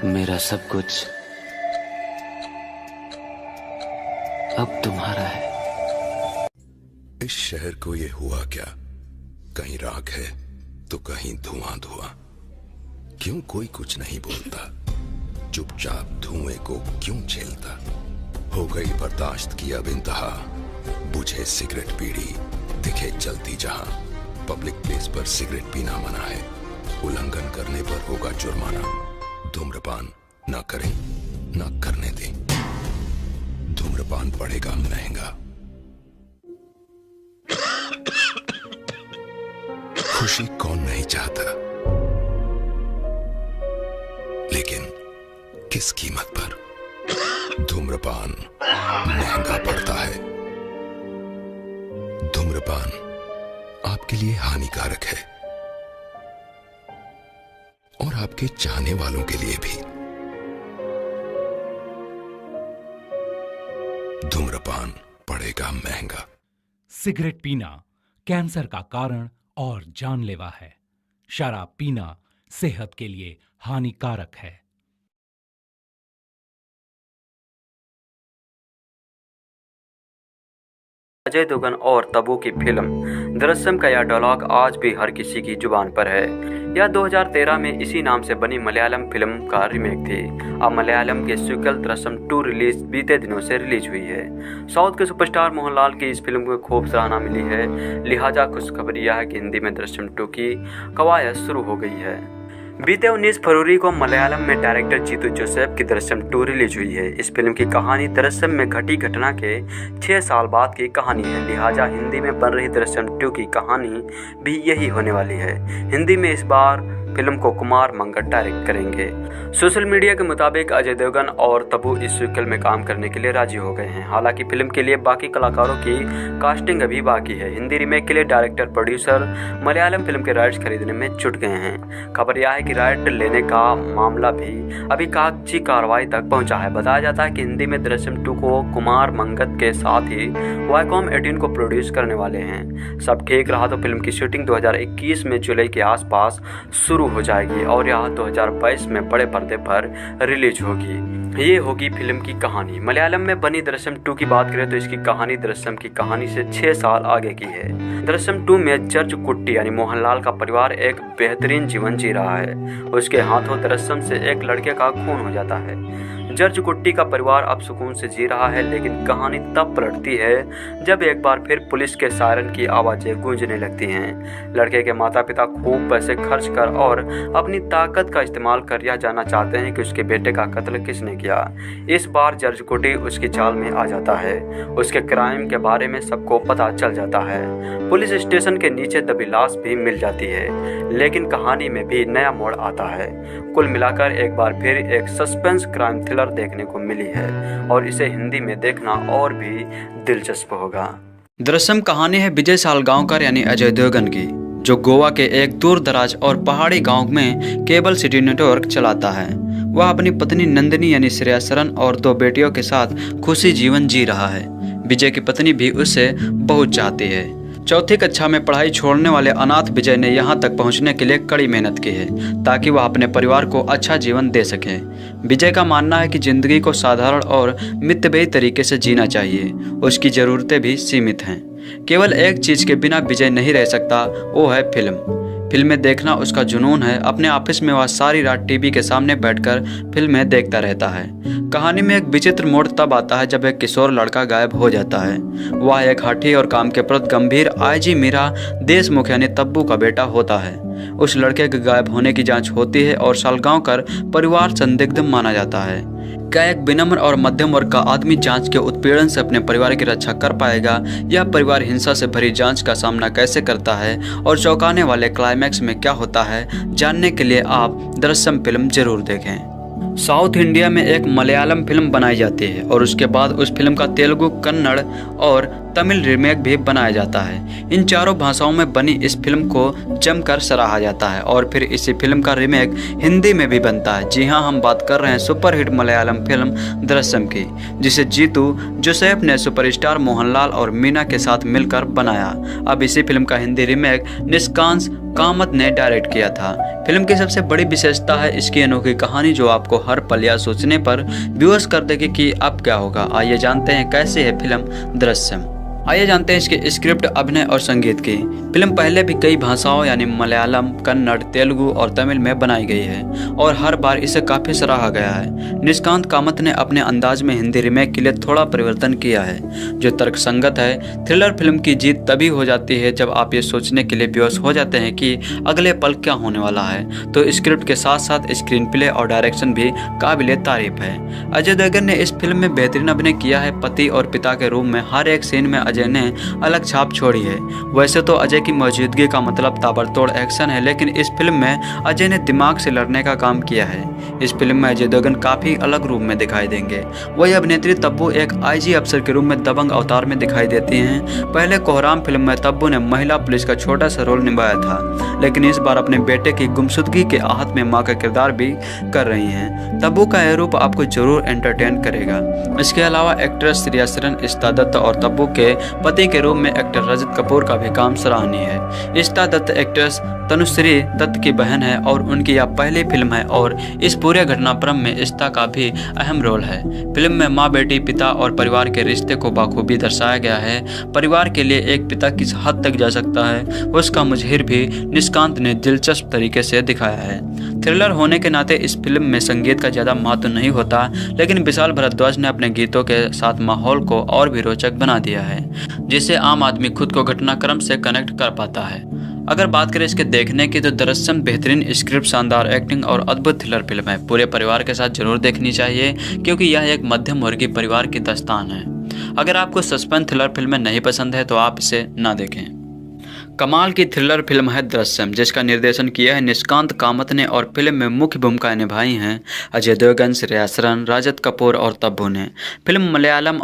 मेरा सब कुछ अब तुम्हारा है। इस शहर को ये हुआ क्या? कहीं राख है तो कहीं धुआं धुआं। क्यों कोई कुछ नहीं बोलता? चुपचाप धुएं को क्यों झेलता? हो गई बर्दाश्त की अब इंतहा। बुझे सिगरेट बीड़ी दिखे जलती जहां। पब्लिक प्लेस पर सिगरेट पीना मना है। उल्लंघन करने पर होगा जुर्माना। धूम्रपान ना करें ना करने दें। धूम्रपान पड़ेगा महंगा। खुशी कौन नहीं चाहता, लेकिन किस कीमत पर? धूम्रपान महंगा पड़ता है। धूम्रपान आपके लिए हानिकारक है और आपके चाहने वालों के लिए भी। धूम्रपान पड़ेगा महंगा। सिगरेट पीना कैंसर का कारण और जानलेवा है। शराब पीना सेहत के लिए हानिकारक है। अजय देवगन और तब्बू की फिल्म दृश्यम का यह डायलॉग आज भी हर किसी की जुबान पर है। यह 2013 में इसी नाम से बनी मलयालम फिल्म का रीमेक थी। अब मलयालम के सीक्वल दृश्यम 2 रिलीज बीते दिनों से रिलीज हुई है। साउथ के सुपरस्टार मोहनलाल की इस फिल्म को खूब सराहना मिली है। लिहाजा खुशखबरी यह है कि हिंदी में दृश्यम 2 की कवायद शुरू हो गई है। बीते 19 फरवरी को मलयालम में डायरेक्टर जीतू जोसेफ की दृश्यम 2 रिलीज हुई है। इस फिल्म की कहानी दृश्यम में घटी घटना के 6 साल बाद की कहानी है। लिहाजा हिंदी में बन रही दृश्यम 2 की कहानी भी यही होने वाली है। हिंदी में इस बार फिल्म को कुमार मंगट डायरेक्ट करेंगे। सोशल मीडिया के मुताबिक अजय देवगन और तब्बू इस सीक्वल में काम करने के लिए राजी हो गए हैं। हालांकि फिल्म के लिए बाकी कलाकारों की कास्टिंग अभी बाकी है। हिंदी रीमेक के लिए डायरेक्टर प्रोड्यूसर मलयालम फिल्म के राइट्स खरीदने में जुट गए हैं। खबर यह है कि राइट लेने का मामला भी अभी कागजी कार्रवाई तक पहुंचा है। बताया जाता है कि हिंदी में दृश्यम 2 को कुमार मंगत के साथ ही वाईकॉम 18 को प्रोड्यूस करने वाले हैं। सब ठीक रहा तो फिल्म की शूटिंग 2021 में जुलाई के आसपास शुरू हो जाएगी और यह 2022 में बड़े पर्दे पर रिलीज होगी। ये होगी फिल्म की कहानी। मलयालम में बनी दृश्यम 2 की बात करें तो इसकी कहानी दृश्यम की कहानी से 6 साल आगे की है। दृश्यम 2 में जर्ज कुट्टी यानी मोहनलाल का परिवार एक बेहतरीन जीवन जी रहा है। उसके हाथों दृश्यम से एक लड़के का खून हो जाता है। जर्ज कुट्टी का परिवार अब सुकून से जी रहा है, लेकिन कहानी तब पलटती है जब एक बार फिर पुलिस के सायरन की आवाजें गूंजने लगती हैं। लड़के के माता पिता खूब पैसे खर्च कर और अपनी ताकत का इस्तेमाल कर यह जानना चाहते हैं कि उसके बेटे का कत्ल किसने किया। इस बार जर्ज कुट्टी उसकी चाल में आ जाता है। उसके क्राइम के बारे में सबको पता चल जाता है। पुलिस स्टेशन के नीचे दबी लाश भी मिल जाती है, लेकिन कहानी में भी नया मोड़ आता है। कुल मिलाकर एक बार फिर एक सस्पेंस क्राइम थ्रिलर देखने को मिली है और इसे हिंदी में देखना और भी दिलचस्प होगा। दृश्यम कहानी है विजय सालगांवकर यानी अजय देवगन की, जो गोवा के एक दूर दराज और पहाड़ी गांव में केबल सिटी नेटवर्क चलाता है। वह अपनी पत्नी नंदिनी यानी श्रेया सरन और 2 बेटियों के साथ खुशी जीवन जी रहा है। विजय की पत्नी भी उससे बहुत चाहती है। 4th कक्षा में पढ़ाई छोड़ने वाले अनाथ विजय ने यहाँ तक पहुँचने के लिए कड़ी मेहनत की है ताकि वह अपने परिवार को अच्छा जीवन दे सके। विजय का मानना है कि जिंदगी को साधारण और मितव्ययी तरीके से जीना चाहिए। उसकी ज़रूरतें भी सीमित हैं। केवल एक चीज़ के बिना विजय नहीं रह सकता, वो है फिल्में देखना उसका जुनून है। अपने ऑफिस में वह सारी रात टीवी के सामने बैठकर फिल्में देखता रहता है। कहानी में एक विचित्र मोड़ तब आता है जब एक किशोर लड़का गायब हो जाता है। वह एक हठी और काम के प्रति गंभीर आईजी मीरा देशमुख यानी तब्बू का बेटा होता है। उस लड़के के गायब होने की जांच होती है और सालगांवकर परिवार संदिग्ध माना जाता है। क्या एक विनम्र और मध्यम वर्ग का आदमी जांच के उत्पीड़न से अपने परिवार की रक्षा कर पाएगा? यह परिवार हिंसा से भरी जांच का सामना कैसे करता है और चौंकाने वाले क्लाइमैक्स में क्या होता है, जानने के लिए आप दृश्यम फिल्म जरूर देखें। साउथ इंडिया में एक मलयालम फिल्म बनाई जाती है और उसके बाद उस फिल्म का तेलुगु, कन्नड़ और तमिल रीमेक भी बनाया जाता है। इन चारों भाषाओं में बनी इस फिल्म को जमकर सराहा जाता है और फिर इसी फिल्म का रीमेक हिंदी में भी बनता है। जी हाँ, हम बात कर रहे हैं सुपरहिट मलयालम फिल्म दृश्यम की, जिसे जीतू जोसेफ ने सुपरस्टार मोहनलाल और मीना के साथ मिलकर बनाया। अब इसी फिल्म का हिंदी रीमेक निष्कांत कामत ने डायरेक्ट किया था। फिल्म की सबसे बड़ी विशेषता है इसकी अनोखी कहानी, जो आपको हर पल या सोचने पर बेहोश कर देगी कि अब क्या होगा। आइए जानते हैं कैसे है फिल्म दृश्यम। आइए जानते हैं इसके स्क्रिप्ट, अभिनय और संगीत की। फिल्म पहले भी कई भाषाओं यानी मलयालम, कन्नड़, तेलुगु और तमिल में बनाई गई है और हर बार इसे काफ़ी सराहा गया है। निष्कांत कामत ने अपने अंदाज में हिंदी रीमेक के लिए थोड़ा परिवर्तन किया है जो तर्कसंगत है। थ्रिलर फिल्म की जीत तभी हो जाती है जब आप ये सोचने के लिए बेहोश हो जाते हैं कि अगले पल क्या होने वाला है। तो स्क्रिप्ट के साथ साथ स्क्रीन प्ले और डायरेक्शन भी काबिले तारीफ है। अजय देवगन ने इस फिल्म में बेहतरीन अभिनय किया है। पति और पिता के रूप में हर एक सीन में अजय ने अलग छाप छोड़ी है। वैसे तो अजय की मौजूदगी का मतलब ताबड़तोड़ एक्शन है, लेकिन इस फिल्म में अजय ने दिमाग से लड़ने का काम किया है। इस फिल्म में अजय देवगन काफी अलग रूप में दिखाई देंगे। वही अभिनेत्री तब्बू एक आईजी अफसर के रूप में दबंग अवतार में दिखाई देती हैं। पहले कोहराम फिल्म में तब्बू ने महिला पुलिस का छोटा सा रोल निभाया था, लेकिन इस बार अपने बेटे की गुमशुदगी के आहत में मां का किरदार भी कर रही हैं। तब्बू का यह रूप आपको जरूर एंटरटेन करेगा। इसके अलावा एक्ट्रेस श्रेया सरन, इश्ता दत्त और तब्बू के पति के रूप में एक्टर रजत कपूर का भी काम सराहनीय है। इश्ता दत्त एक्ट्रेस तनुश्री दत्त की बहन है और उनकी यह पहली फिल्म है और इस पूरे घटनाक्रम में इश्ता का भी अहम रोल है। फिल्म में माँ, बेटी, पिता और परिवार के रिश्ते को बाखूबी दर्शाया गया है। परिवार के लिए एक पिता किस हद तक जा सकता है उसका मुजहिर भी निष्कांत ने दिलचस्प तरीके से दिखाया है। थ्रिलर होने के नाते इस फिल्म में संगीत का ज्यादा महत्व नहीं होता, लेकिन विशाल भारद्वाज ने अपने गीतों के साथ माहौल को और भी रोचक बना दिया है, जिससे आम आदमी खुद को घटनाक्रम से कनेक्ट कर पाता है। अगर बात करें इसके देखने की तो दृश्यम बेहतरीन स्क्रिप्ट, शानदार एक्टिंग और अद्भुत थ्रिलर फिल्म है। पूरे परिवार के साथ जरूर देखनी चाहिए क्योंकि यह एक मध्यम वर्गीय परिवार की दास्तान है। अगर आपको सस्पेंस थ्रिलर फिल्में नहीं पसंद है तो आप इसे ना देखें। कमाल की थ्रिलर फिल्म है दृश्यम, जिसका निर्देशन किया है निष्कांत कामत ने और फिल्म में मुख्य भूमिकाएं निभाई हैं अजय देवगन, श्रेया सरन, रजत कपूर और तब्बू ने। फिल्म मलयालम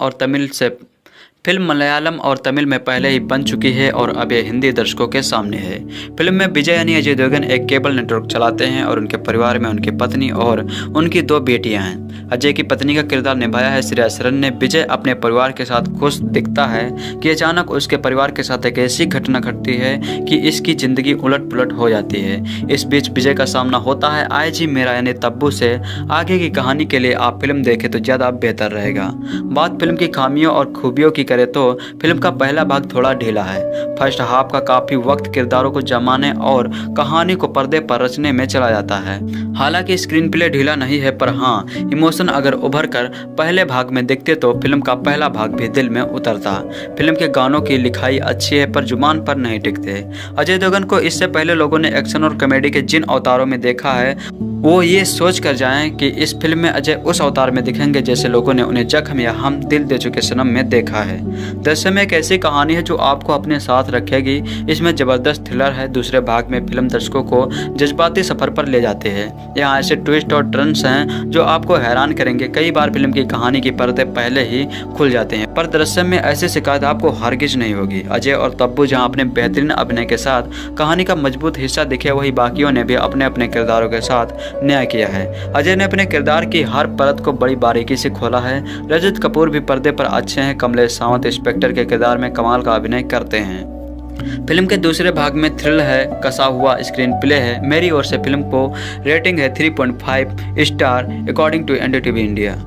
और तमिल में पहले ही बन चुकी है और अब ये हिंदी दर्शकों के सामने है। फिल्म में विजय यानी अजय देवगन एक केबल नेटवर्क चलाते हैं और उनके परिवार में उनकी पत्नी और उनकी 2 बेटियां हैं। अजय की पत्नी का किरदार निभाया है श्रेया सरन ने। विजय अपने परिवार के साथ खुश दिखता है कि अचानक उसके परिवार के साथ एक ऐसी घटना घटती है कि इसकी जिंदगी उलट पुलट हो जाती है। इस बीच विजय का सामना होता है आईजी मेरा यानी तब्बू से। आगे की कहानी के लिए आप फिल्म देखें तो ज़्यादा बेहतर रहेगा। बात फिल्म की खामियों और खूबियों की करें तो फिल्म का पहला भाग थोड़ा ढीला है। फर्स्ट हाफ का काफी वक्त किरदारों को जमाने और कहानी को पर्दे पर रचने में चला जाता है। हालांकि स्क्रीन प्ले ढीला नहीं है, पर हाँ, इमोशन अगर उभर कर पहले भाग में दिखते तो फिल्म का पहला भाग भी दिल में उतरता। फिल्म के गानों की लिखाई अच्छी है पर जुबान पर नहीं टिकते। अजय देवगन को इससे पहले लोगों ने एक्शन और कॉमेडी के जिन अवतारों में देखा है वो ये सोच कर जाएं कि इस फिल्म में अजय उस अवतार में दिखेंगे जैसे लोगों ने उन्हें जख्म या हम दिल दे चुके सनम में देखा है। दृश्यम एक ऐसी कहानी है जो आपको अपने साथ रखेगी। इसमें जबरदस्त थ्रिलर है। दूसरे भाग में फिल्म दर्शकों को जज्बाती सफर पर ले जाते हैं। यहाँ ऐसे ट्विस्ट और टर्न्स हैं जो आपको हैरान करेंगे। कई बार फिल्म की कहानी की पर्दे पहले ही खुल जाते हैं, पर दृश्यम में ऐसी शिकायत आपको हरगिज नहीं होगी। अजय और तब्बू जहाँ अपने बेहतरीन अभिनय के साथ कहानी का मजबूत हिस्सा दिखे, वही बाकियों ने भी अपने अपने किरदारों के साथ न्याय किया है। अजय ने अपने किरदार की हर परत को बड़ी बारीकी से खोला है। रजत कपूर भी पर्दे पर अच्छे हैं। कमलेश सावंत इंस्पेक्टर के किरदार में कमाल का अभिनय करते हैं। फिल्म के दूसरे भाग में थ्रिल है, कसा हुआ स्क्रीन प्ले है। मेरी ओर से फिल्म को रेटिंग है 3.5 star according to NDTV India.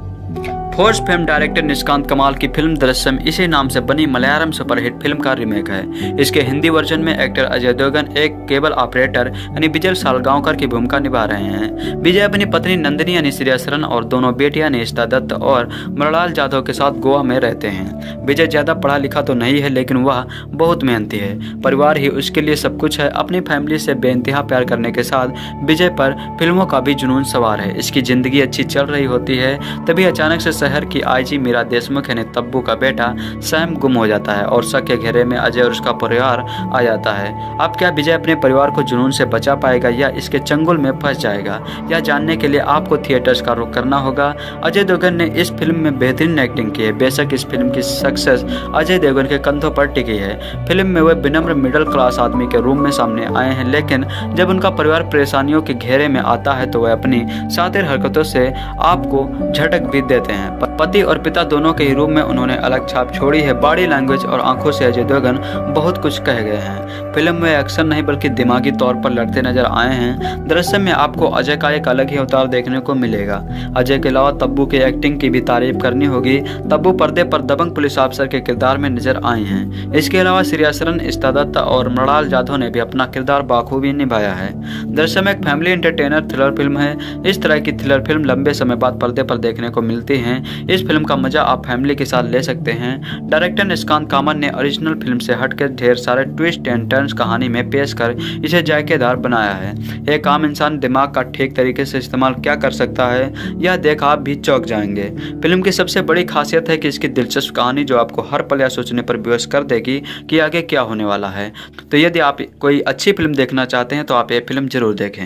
Force film director Nishikant Kamal की फिल्म दृश्यम इसी नाम से बनी मलयालम सुपरहिट फिल्म का रीमेक है। इसके हिंदी वर्जन में एक्टर अजय देवगन एक केबल ऑपरेटर यानी विजय सालगांवकर की भूमिका निभा रहे हैं। विजय अपनी पत्नी नंदिनी यानी श्रेया सरन और दोनों बेटियां इश्ता दत्त और मृणाल जाधव के साथ गोवा में रहते हैं। विजय ज्यादा पढ़ा लिखा तो नहीं है, लेकिन वह बहुत मेहनती है। परिवार ही उसके लिए सब कुछ है। अपनी फैमिली से बेइंतहा प्यार करने के साथ विजय पर फिल्मों का भी जुनून सवार है। इसकी जिंदगी अच्छी चल रही होती है, तभी अचानक से शहर की आईजी मीरा देशमुख यानी तब्बू का बेटा सैम गुम हो जाता है और शक के घेरे में अजय और उसका परिवार आ जाता है। अब क्या विजय अपने परिवार को जुनून से बचा पाएगा या इसके चंगुल में फंस जाएगा, यह जानने के लिए आपको थिएटर्स का रुख करना होगा। अजय देवगन ने इस फिल्म में बेहतरीन एक्टिंग की है। बेशक इस फिल्म की सक्सेस अजय देवगन के कंधों पर टिकी है। फिल्म में वे विनम्र मिडिल क्लास आदमी के रूप में सामने आए हैं, लेकिन जब उनका परिवार परेशानियों के घेरे में आता है तो वह अपनी शातिर हरकतों से आपको झटक भी देते हैं। पति और पिता दोनों के ही रूप में उन्होंने अलग छाप छोड़ी है। बॉडी लैंग्वेज और आंखों से अजय देवगन बहुत कुछ कह गए हैं। फिल्म में एक्शन नहीं बल्कि दिमागी तौर पर लड़ते नजर आए हैं। दृश्य में आपको अजय का एक अलग ही अवतार देखने को मिलेगा। अजय के अलावा तब्बू की एक्टिंग की भी तारीफ करनी होगी। तब्बू पर्दे पर दबंग पुलिस अफसर के किरदार में नजर आए हैं। इसके अलावा श्रेया सरन, इस्ता दत्ता और मृणाल जाधव ने भी अपना किरदार बाखूबी निभाया है। दृश्य में एक फैमिली एंटरटेनर थ्रिलर फिल्म है। इस तरह की थ्रिलर फिल्म लंबे समय बाद पर्दे पर देखने को मिलती है। इस फिल्म का मजा आप फैमिली के साथ ले सकते हैं। डायरेक्टर निष्कांत कामत ने ओरिजिनल फिल्म से हटकर ढेर सारे ट्विस्ट एंड टर्न्स कहानी में पेश कर इसे जायकेदार बनाया है। एक आम इंसान दिमाग का ठीक तरीके से इस्तेमाल क्या कर सकता है, यह देख आप भी चौंक जाएंगे। फिल्म की सबसे बड़ी खासियत है कि इसकी दिलचस्प कहानी जो आपको हर पल यह सोचने पर विवश कर देगी कि आगे क्या होने वाला है। तो यदि आप कोई अच्छी फिल्म देखना चाहते हैं तो आप ये फिल्म जरूर देखें।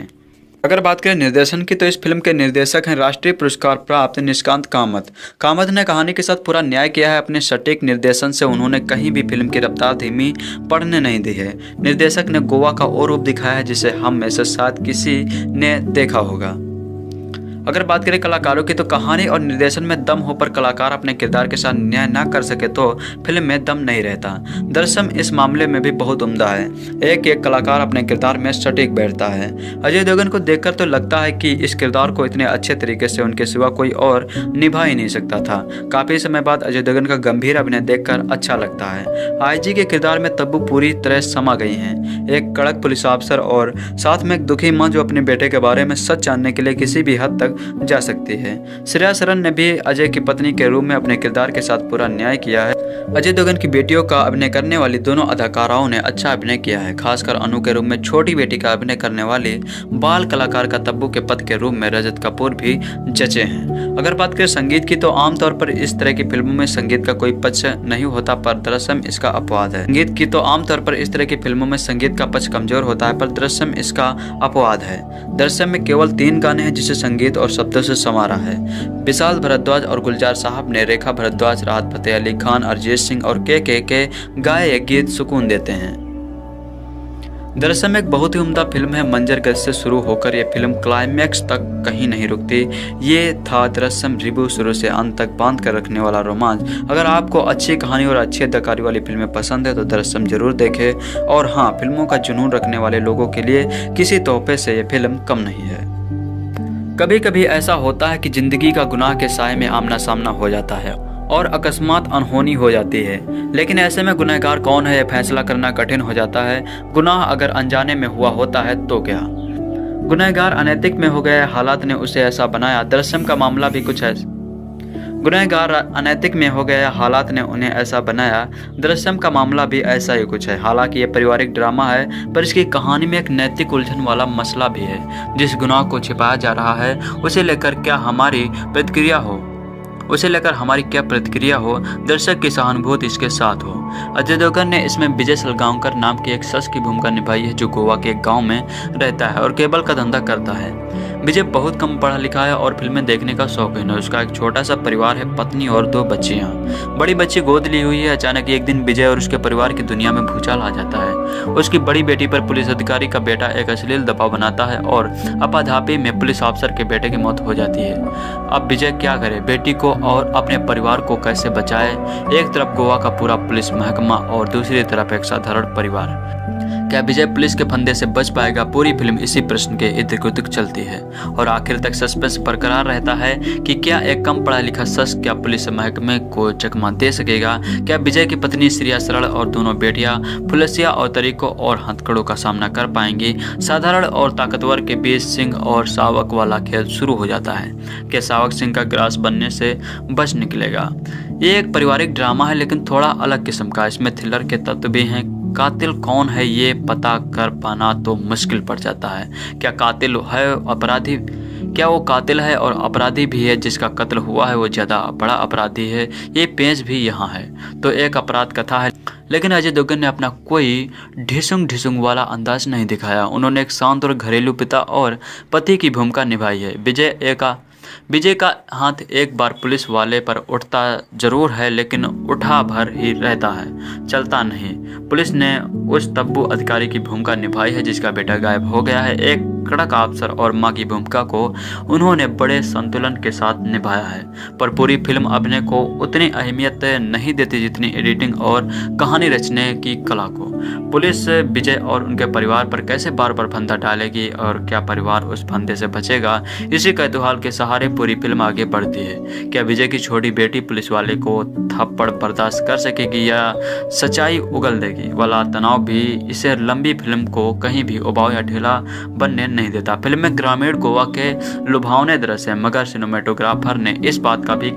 अगर बात करें निर्देशन की तो इस फिल्म के निर्देशक हैं राष्ट्रीय पुरस्कार प्राप्त निष्कांत कामत। कामत ने कहानी के साथ पूरा न्याय किया है। अपने सटीक निर्देशन से उन्होंने कहीं भी फिल्म की रफ्तार धीमी पड़ने नहीं दी है। निर्देशक ने गोवा का वो रूप दिखाया है जिसे हम में से शायद किसी ने देखा होगा। अगर बात करें कलाकारों की तो कहानी और निर्देशन में दम हो पर कलाकार अपने किरदार के साथ न्याय ना कर सके तो फिल्म में दम नहीं रहता। दरअसल इस मामले में भी बहुत उम्दा है। एक एक कलाकार अपने किरदार में सटीक बैठता है। अजय देवगन को देखकर तो लगता है कि इस किरदार को इतने अच्छे तरीके से उनके सिवा कोई और निभा ही नहीं सकता था। काफी समय बाद अजय देवगन का गंभीर अभिनय देखकर अच्छा लगता है। आईजी के किरदार में तब्बू पूरी तरह समा गई हैं। एक कड़क पुलिस अफसर और साथ में एक दुखी माँ जो अपने बेटे के बारे में सच जानने के लिए किसी भी हद तक जा सकती है। श्रेया सरन ने भी अजय की पत्नी के रूप में अपने किरदार के साथ पूरा न्याय किया है। अजय देवगन की बेटियों का अभिनय करने वाली दोनों अदाकाराओं ने अच्छा अभिनय किया है। खासकर अनु के रूप में छोटी बेटी का अभिनय करने वाली बाल कलाकार का तब्बू के पति के रूप में रजत कपूर भी जचे हैं। अगर बात करें संगीत की तो आमतौर पर इस तरह की फिल्मों में संगीत का कोई पक्ष नहीं होता, पर दरअसल इसका अपवाद है। संगीत की तो आमतौर पर इस तरह की फिल्मों में संगीत का पक्ष कमजोर होता है, पर दरअसल इसका अपवाद है। दरअसल में केवल 3 गाने हैं जिसे संगीत और शब्दों से संवारा है। विशाल भारद्वाज और गुलजार साहब ने, रेखा भारद्वाज, राहत फतेह अली खान, अरिजीत सिंह और के गाए एक गीत सुकून देते हैं। दरअसल में एक बहुत ही उम्दा फिल्म है। मंजर गज से शुरू होकर यह फिल्म क्लाइमैक्स तक कहीं नहीं रुकती। ये था दरअसल रिव्यू शुरू से अंत तक बांध कर रखने वाला रोमांच। अगर आपको अच्छी कहानी और अच्छी अदाकारी वाली फिल्में पसंद है तो दरअसल जरूर देखें। और हाँ, फिल्मों का जुनून रखने वाले लोगों के लिए किसी तोहफे से यह फिल्म कम नहीं है। कभी कभी ऐसा होता है कि जिंदगी का गुनाह के साए में आमना सामना हो जाता है और अकस्मात अनहोनी हो जाती है, लेकिन ऐसे में गुनहगार कौन है यह फैसला करना कठिन हो जाता है। गुनाह अगर अनजाने में हुआ होता है तो क्या? गुनहगार अनैतिक में हो गया, हालात ने उसे ऐसा बनाया। दरअसल का मामला भी कुछ है। गुनहगार अनैतिक में हो गया, हालात ने उन्हें ऐसा बनाया। दरअसल का मामला भी ऐसा ही कुछ है। हालांकि यह पारिवारिक ड्रामा है, पर इसकी कहानी में एक नैतिक उलझन वाला मसला भी है। जिस गुनाह को छिपाया जा रहा है उसे लेकर क्या हमारी प्रतिक्रिया हो, दर्शक की सहानुभूति इसके साथ हो। अजय देवगन ने इसमें विजय सलगांवकर नाम के एक शख्स की भूमिका निभाई है जो गोवा के एक गांव में रहता है और केबल का धंधा करता है। विजय बहुत कम पढ़ा लिखा है और फिल्में देखने का शौकीन है। उसका एक छोटा सा परिवार है, पत्नी और 2 बच्चियां। बड़ी बच्ची गोद ली हुई है। अचानक एक दिन विजय और उसके परिवार की दुनिया में भूचाल आ जाता है। उसकी बड़ी बेटी पर पुलिस अधिकारी का बेटा एक अश्लील दबाव बनाता है और आपाधापी में पुलिस अफसर के बेटे की मौत हो जाती है। अब विजय क्या करे, बेटी को और अपने परिवार को कैसे बचाए? एक तरफ गोवा का पूरा पुलिस महकमा और दूसरी तरफ एक साधारण परिवार। क्या विजय पुलिस के फंदे से बच पाएगा? पूरी फिल्म इसी प्रश्न के इर्द-गिर्द चलती है और आखिर तक सस्पेंस बरकरार रहता है कि क्या एक कम पढ़ा लिखा शख्स क्या पुलिस महकमे को चकमा दे सकेगा? क्या विजय की पत्नी श्रेया सरन और दोनों बेटियां फुलसिया और तरीकों और हथकड़ों का सामना कर पाएंगी? साधारण और ताकतवर के बीच सिंह और शावक वाला खेल शुरू हो जाता है। क्या शावक सिंह का ग्रास बनने से बच निकलेगा? ये एक पारिवारिक ड्रामा है, लेकिन थोड़ा अलग किस्म का। इसमें थ्रिलर के तत्व भी हैं। कातिल कौन है ये पता कर पाना तो मुश्किल पड़ जाता है। क्या कातिल है अपराधी? क्या वो कातिल है और अपराधी भी है, जिसका कत्ल हुआ है वो ज़्यादा बड़ा अपराधी है? ये पेज भी यहाँ है। तो एक अपराध कथा है, लेकिन अजय देवगन ने अपना कोई ढिसुंग वाला अंदाज नहीं दिखाया। उन्होंने एक शांत और घरेलू पिता और पति की भूमिका निभाई है। विजय का हाथ एक बार पुलिस वाले पर उठता जरूर है, लेकिन उठा भर ही रहता है, चलता नहीं। पुलिस ने उस तब्बू अधिकारी की भूमिका निभाई है जिसका बेटा गायब हो गया है। एक कड़क अफसर और मां की भूमिका को उन्होंने बड़े संतुलन के साथ निभाया है, पर पूरी फिल्म अभिनय को उतनी अहमियत नहीं देती जितनी एडिटिंग और कहानी रचने की कला को। पुलिस विजय और उनके परिवार पर कैसे बार बार फंदा डालेगी और क्या परिवार उस फंदे से बचेगा, इसी कौतूहल के सहारे पूरी फिल्म आगे बढ़ती है। क्या विजय की छोटी बेटी पुलिस वाले को थप्पड़ बर्दाश्त कर सकेगी या सच्चाई उगल देगी वाला तनाव भी इसे लंबी फिल्म को कहीं भी उबाऊ या ढीला बनने नहीं देता। फिल्म में ग्रामीण गोवा के लुभावने दृश्य है, मगर सिनेमेटोग्राफर ने इस बात का भी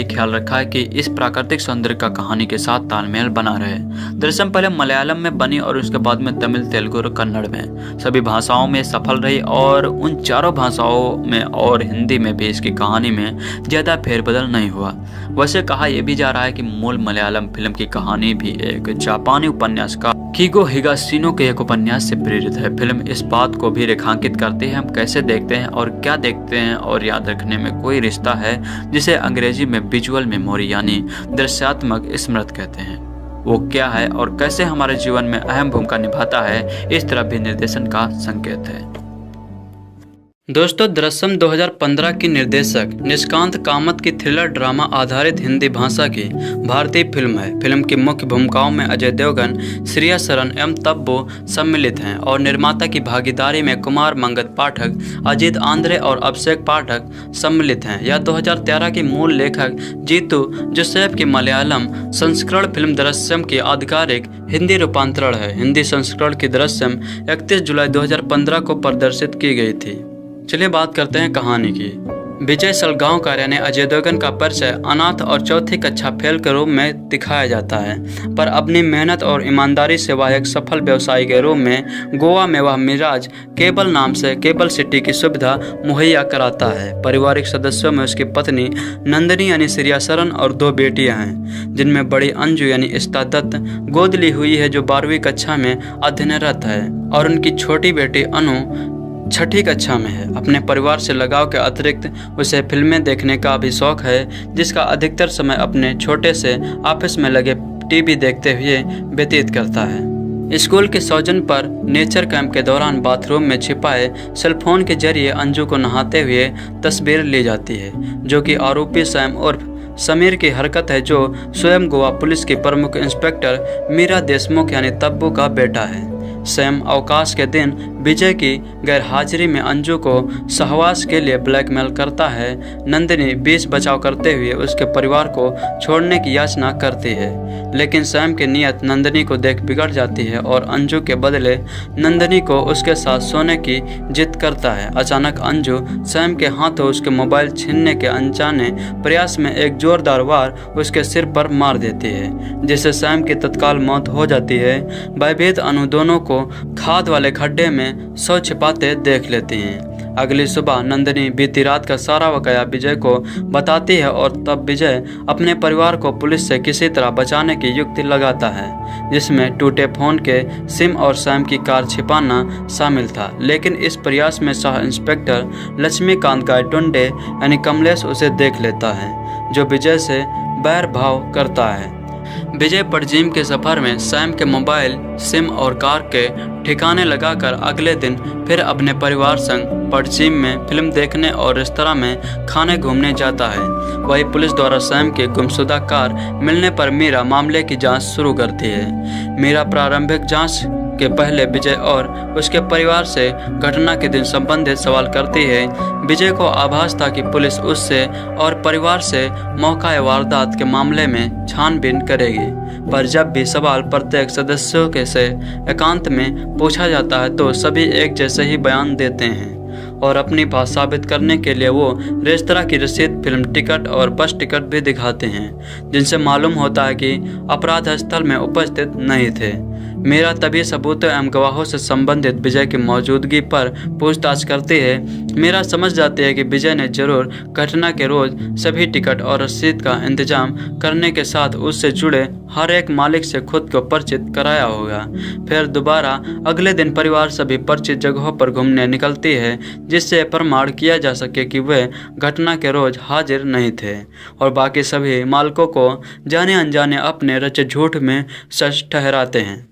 ख्याल रखा है कि इस प्राकृतिक सौंदर्य का कहानी के साथ तालमेल बना रहे। दृश्य पहले मलयालम में बनी और उसके बाद में तमिल, तेलुगु और कन्नड़ में सभी भाषाओं में सफल रही और उन चारों भाषाओं में और हिंदी में भी इसकी कहानी में ज्यादा फेरबदल नहीं हुआ। वैसे कहा यह भी जा रहा है कि मूल मलयालम फिल्म की कहानी भी एक जापानी उपन्यासकार कीगो हिगाशिनो के एक उपन्यास से प्रेरित है। फिल्म इस बात को भी रेखांकित करती है हम कैसे देखते हैं और क्या देखते हैं और याद रखने में कोई रिश्ता है, जिसे अंग्रेजी में विजुअल मेमोरी यानी दृश्यात्मक स्मृति कहते हैं। वो क्या है और कैसे हमारे जीवन में अहम भूमिका निभाता है, इस तरह भी निर्देशन का संकेत है। दोस्तों, दृश्यम 2015 की निर्देशक निष्कांत कामत की थ्रिलर ड्रामा आधारित हिंदी भाषा की भारतीय फिल्म है। फिल्म की मुख्य भूमिकाओं में अजय देवगन, श्रेया सरन एवं तब्बू सम्मिलित हैं और निर्माता की भागीदारी में कुमार मंगत पाठक, अजीत आंद्रे और अभिषेक पाठक सम्मिलित हैं। यह 2013 की मूल लेखक जीतू जोसेफ की मलयालम संस्करण फिल्म दृश्यम की आधिकारिक हिंदी रूपांतरण है। हिंदी संस्करण की दृश्यम 31 जुलाई 2015 को प्रदर्शित की गई थी। चलिए बात करते हैं कहानी की। विजय सलगांवकर यानी अजय देवगन का परिचय अनाथ और चौथी कक्षा फेल के रूप में दिखाया जाता है, पर अपनी मेहनत और ईमानदारी से वह एक सफल व्यवसायी के रूप में गोवा में वह मिराज केबल नाम से केबल सिटी की सुविधा मुहैया कराता है। पारिवारिक सदस्यों में उसकी पत्नी नंदिनी यानी श्रेया सरन और 2 बेटियां हैं, जिनमें बड़ी अंजू यानी इस्ता दत्त गोद ली हुई है जो 12वीं कक्षा में अध्ययनरत है और उनकी छोटी बेटी अनु 6ठी कक्षा में है। अपने परिवार से लगाव के अतिरिक्त उसे फिल्में देखने का भी शौक है, जिसका अधिकतर समय अपने छोटे से ऑफिस में लगे टीवी देखते हुए व्यतीत करता है। स्कूल के सौजन्य पर नेचर कैंप के दौरान बाथरूम में छिपाए सेलफोन के जरिए अंजू को नहाते हुए तस्वीर ली जाती है, जो कि आरोपी सैम उर्फ समीर की हरकत है, जो स्वयं गोवा पुलिस की प्रमुख इंस्पेक्टर मीरा देशमुख यानी तब्बू का बेटा है। सैम अवकाश के दिन विजय की गैरहाजिरी में अंजू को सहवास के लिए ब्लैकमेल करता है। नंदिनी बीच बचाव करते हुए उसके परिवार को छोड़ने की याचना करती है, लेकिन सैम की नीयत नंदिनी को देख बिगड़ जाती है और अंजू के बदले नंदिनी को उसके साथ सोने की जिद करता है। अचानक अंजू सैम के हाथों उसके मोबाइल छीनने के अनजाने प्रयास में एक जोरदार वार उसके सिर पर मार देती है, जिससे सैम की तत्काल मौत हो जाती है। भयभीत अनु दोनों को खाद वाले खड्डे में शव छिपाते देख लेती हैं। अगली सुबह नंदिनी बीती रात का सारा वाकया विजय को बताती है और तब विजय अपने परिवार को पुलिस से किसी तरह बचाने की युक्ति लगाता है, जिसमें टूटे फोन के सिम और सैम की कार छिपाना शामिल था। लेकिन इस प्रयास में सह इंस्पेक्टर लक्ष्मीकांत गायटुंडे यानी कमलेश उसे देख लेता है, जो विजय से बैर भाव करता है। विजय पड़जिम के सफर में सैम के मोबाइल, सिम और कार के ठिकाने लगाकर अगले दिन फिर अपने परिवार संग पड़जिम में फिल्म देखने और रेस्तरां में खाने घूमने जाता है। वही पुलिस द्वारा सैम की गुमशुदा कार मिलने पर मीरा मामले की जांच शुरू करती है। मीरा प्रारंभिक जांच के पहले विजय और उसके परिवार से घटना के दिन संबंधित सवाल करती है। विजय को आभास था कि पुलिस उससे और परिवार से मौका वारदात के मामले में छानबीन करेगी, पर जब भी सवाल प्रत्येक सदस्यों के से एकांत में पूछा जाता है तो सभी एक जैसे ही बयान देते हैं और अपनी बात साबित करने के लिए वो रेस्तरां की रसीद, फिल्म टिकट और बस टिकट भी दिखाते हैं, जिनसे मालूम होता है कि अपराध स्थल में उपस्थित नहीं थे। मेरा तभी सबूतों एवं गवाहों से संबंधित विजय की मौजूदगी पर पूछताछ करती है। मेरा समझ जाती है कि विजय ने जरूर घटना के रोज सभी टिकट और रसीद का इंतजाम करने के साथ उससे जुड़े हर एक मालिक से खुद को परिचित कराया होगा। फिर दोबारा अगले दिन परिवार सभी परिचित जगहों पर घूमने निकलती है, जिससे प्रमाण किया जा सके कि वे घटना के रोज हाजिर नहीं थे और बाकी सभी मालिकों को जाने अनजाने अपने रचे झूठ में सच ठहराते हैं।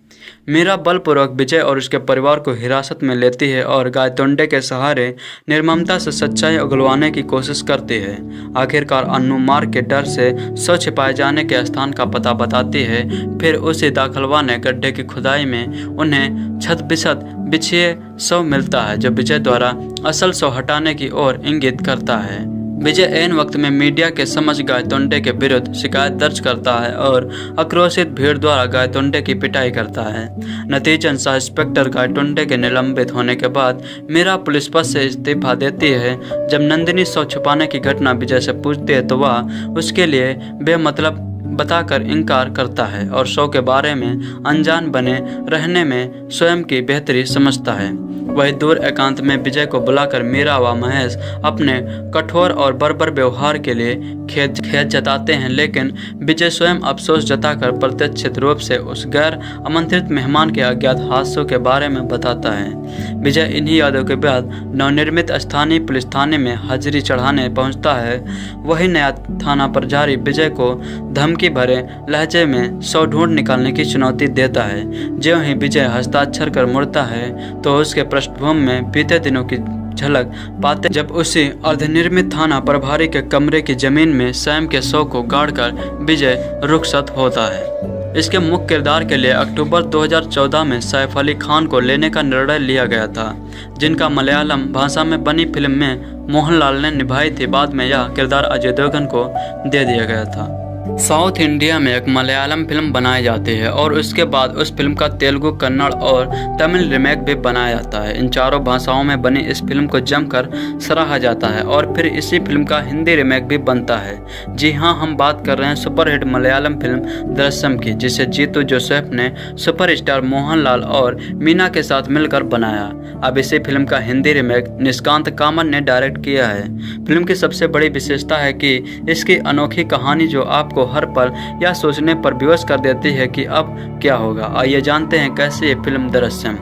मीरा बलपूर्वक विजय और उसके परिवार को हिरासत में लेती है और गायतोंडे के सहारे निर्ममता से सच्चाई उगलवाने की कोशिश करती है। आखिरकार अन्नू मार के डर से शव छिपाए जाने के स्थान का पता बताती है। फिर उसी दाखलवा ने गड्ढे की खुदाई में उन्हें छत बिछत बिछिए शव मिलता है, जो विजय द्वारा असल शव हटाने की ओर इंगित करता है। विजय ऐन वक्त में मीडिया के समझ गायतोंडे के विरुद्ध शिकायत दर्ज करता है और आक्रोशित भीड़ द्वारा गायतोंडे की पिटाई करता है। नतीजतन सह इंस्पेक्टर गायतोंडे के निलंबित होने के बाद मीरा पुलिस पद से इस्तीफा देती है। जब नंदिनी शव छुपाने की घटना विजय से पूछती है तो वह उसके लिए बेमतलब बताकर इनकार करता है और शव के बारे में अनजान बने रहने में स्वयं की बेहतरी समझता है। वही दूर एकांत में विजय को बुलाकर मीरा व महेश अपने कठोर और बर्बर व्यवहार के लिए खेद जताते हैं, लेकिन विजय स्वयं अफसोस जताकर प्रत्यक्षित रूप से उस गैर आमंत्रित मेहमान के अज्ञात हादसों के बारे में बताता है। विजय इन्हीं यादों के बाद नवनिर्मित स्थानीय पुलिस थाने में हाजिरी चढ़ाने पहुंचता है। वही नया थाना प्रभारी विजय को धमकी भरे लहजे में शव ढूंढ निकालने की चुनौती देता है। ज्यों ही विजय हस्ताक्षर कर मुड़ता है तो उसके पृष्ठभूमि में बीते दिनों की झलक पाते, जब उसी अर्धनिर्मित थाना प्रभारी के कमरे की जमीन में स्वयं के शव को गाड़कर विजय रुखसत होता है। इसके मुख्य किरदार के लिए अक्टूबर 2014 में सैफ अली खान को लेने का निर्णय लिया गया था, जिनका मलयालम भाषा में बनी फिल्म में मोहनलाल ने निभाई थी। बाद में यह किरदार अजय देवगन को दे दिया गया था। साउथ इंडिया में एक मलयालम फिल्म बनाई जाती है और उसके बाद उस फिल्म का तेलुगु, कन्नड़ और तमिल रीमेक भी बनाया जाता है। इन चारों भाषाओं में बनी इस फिल्म को जमकर सराहा जाता है और फिर इसी फिल्म का हिंदी रीमेक भी बनता है। जी हाँ, हम बात कर रहे हैं सुपरहिट मलयालम फिल्म दृश्यम की, जिसे जीतू जोसेफ ने सुपरस्टार मोहनलाल और मीना के साथ मिलकर बनाया। अब इसी फिल्म का हिंदी रीमेक निष्कांत कामत ने डायरेक्ट किया है। फिल्म की सबसे बड़ी विशेषता है कि इसकी अनोखी कहानी जो आपको हर पल यह सोचने पर विवश कर देती है कि अब क्या होगा। आइए जानते हैं कैसे ये फिल्म दृश्यम।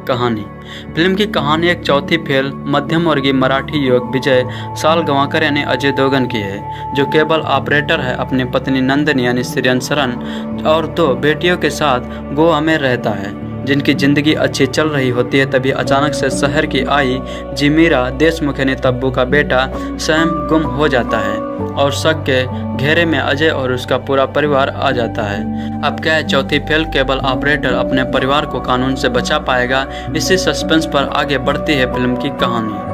कहानी। फिल्म की कहानी एक चौथी फेल मध्यम वर्गीय मराठी युवक विजय सालगांवकर यानी अजय देवगन की है, जो केबल ऑपरेटर है। अपनी पत्नी नंदिनी यानी श्रेयसरन और 2 बेटियों के साथ गोवा में रहता है, जिनकी जिंदगी अच्छी चल रही होती है। तभी अचानक से शहर की आई जिमीरा देशमुख यानी तब्बू का बेटा सैम गुम हो जाता है और शक के घेरे में अजय और उसका पूरा परिवार आ जाता है। अब क्या है, चौथी फेल केबल ऑपरेटर अपने परिवार को कानून से बचा पाएगा? इसी सस्पेंस पर आगे बढ़ती है फिल्म की कहानी।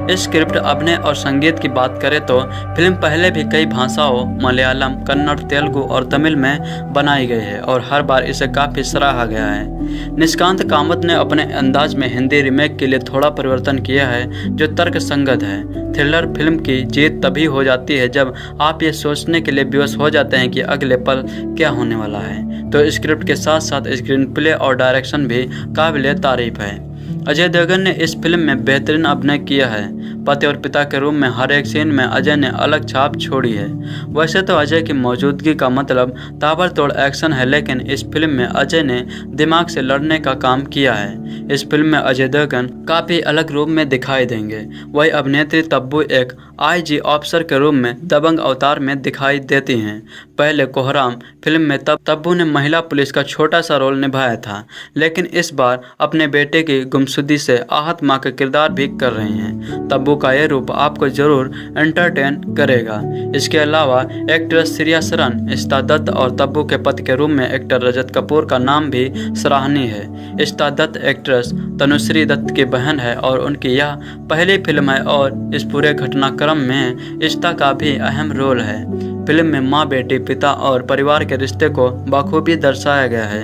इस स्क्रिप्ट, अभिनय और संगीत की बात करें तो फिल्म पहले भी कई भाषाओं मलयालम, कन्नड़, तेलुगु और तमिल में बनाई गई है और हर बार इसे काफी सराहा गया है। निष्कांत कामत ने अपने अंदाज में हिंदी रीमेक के लिए थोड़ा परिवर्तन किया है, जो तर्क संगत है। थ्रिलर फिल्म की जीत तभी हो जाती है जब आप ये सोचने के लिए विवश हो जाते हैं कि अगले पल क्या होने वाला है। तो स्क्रिप्ट के साथ साथ स्क्रीन प्ले और डायरेक्शन भी काबिल तारीफ है। अजय देवगन ने इस फिल्म में बेहतरीन अभिनय किया है। पति और पिता के रूप में हर एक सीन में अजय ने अलग छाप छोड़ी है। वैसे तो अजय की मौजूदगी का मतलब ताबड़तोड़ एक्शन है, लेकिन इस फिल्म में अजय ने दिमाग से लड़ने का काम किया है। इस फिल्म में अजय देवगन काफी अलग रूप में दिखाई देंगे। वही अभिनेत्री तब्बू एक IG ऑफिसर के रूप में दबंग अवतार में दिखाई देती हैं। पहले कोहराम फिल्म में तब्बू ने महिला पुलिस का छोटा सा रोल निभाया था, लेकिन इस बार अपने बेटे की गुमशुदगी से आहत मां का किरदार भी कर रही हैं। तब्बू का यह रूप आपको जरूर एंटरटेन करेगा। इसके अलावा एक्ट्रेस श्रेयसरन, इश्ता दत्त और तब्बू के पति के रूप में एक्टर रजत कपूर का नाम भी सराहनीय है। इश्ता दत्त एक्ट्रेस तनुश्री दत्त की बहन है और उनकी यह पहली फिल्म है और इस पूरे घटनाक्रम में इश्ता का भी अहम रोल है। फिल्म में माँ, बेटी, पिता और परिवार के रिश्ते को बखूबी दर्शाया गया है।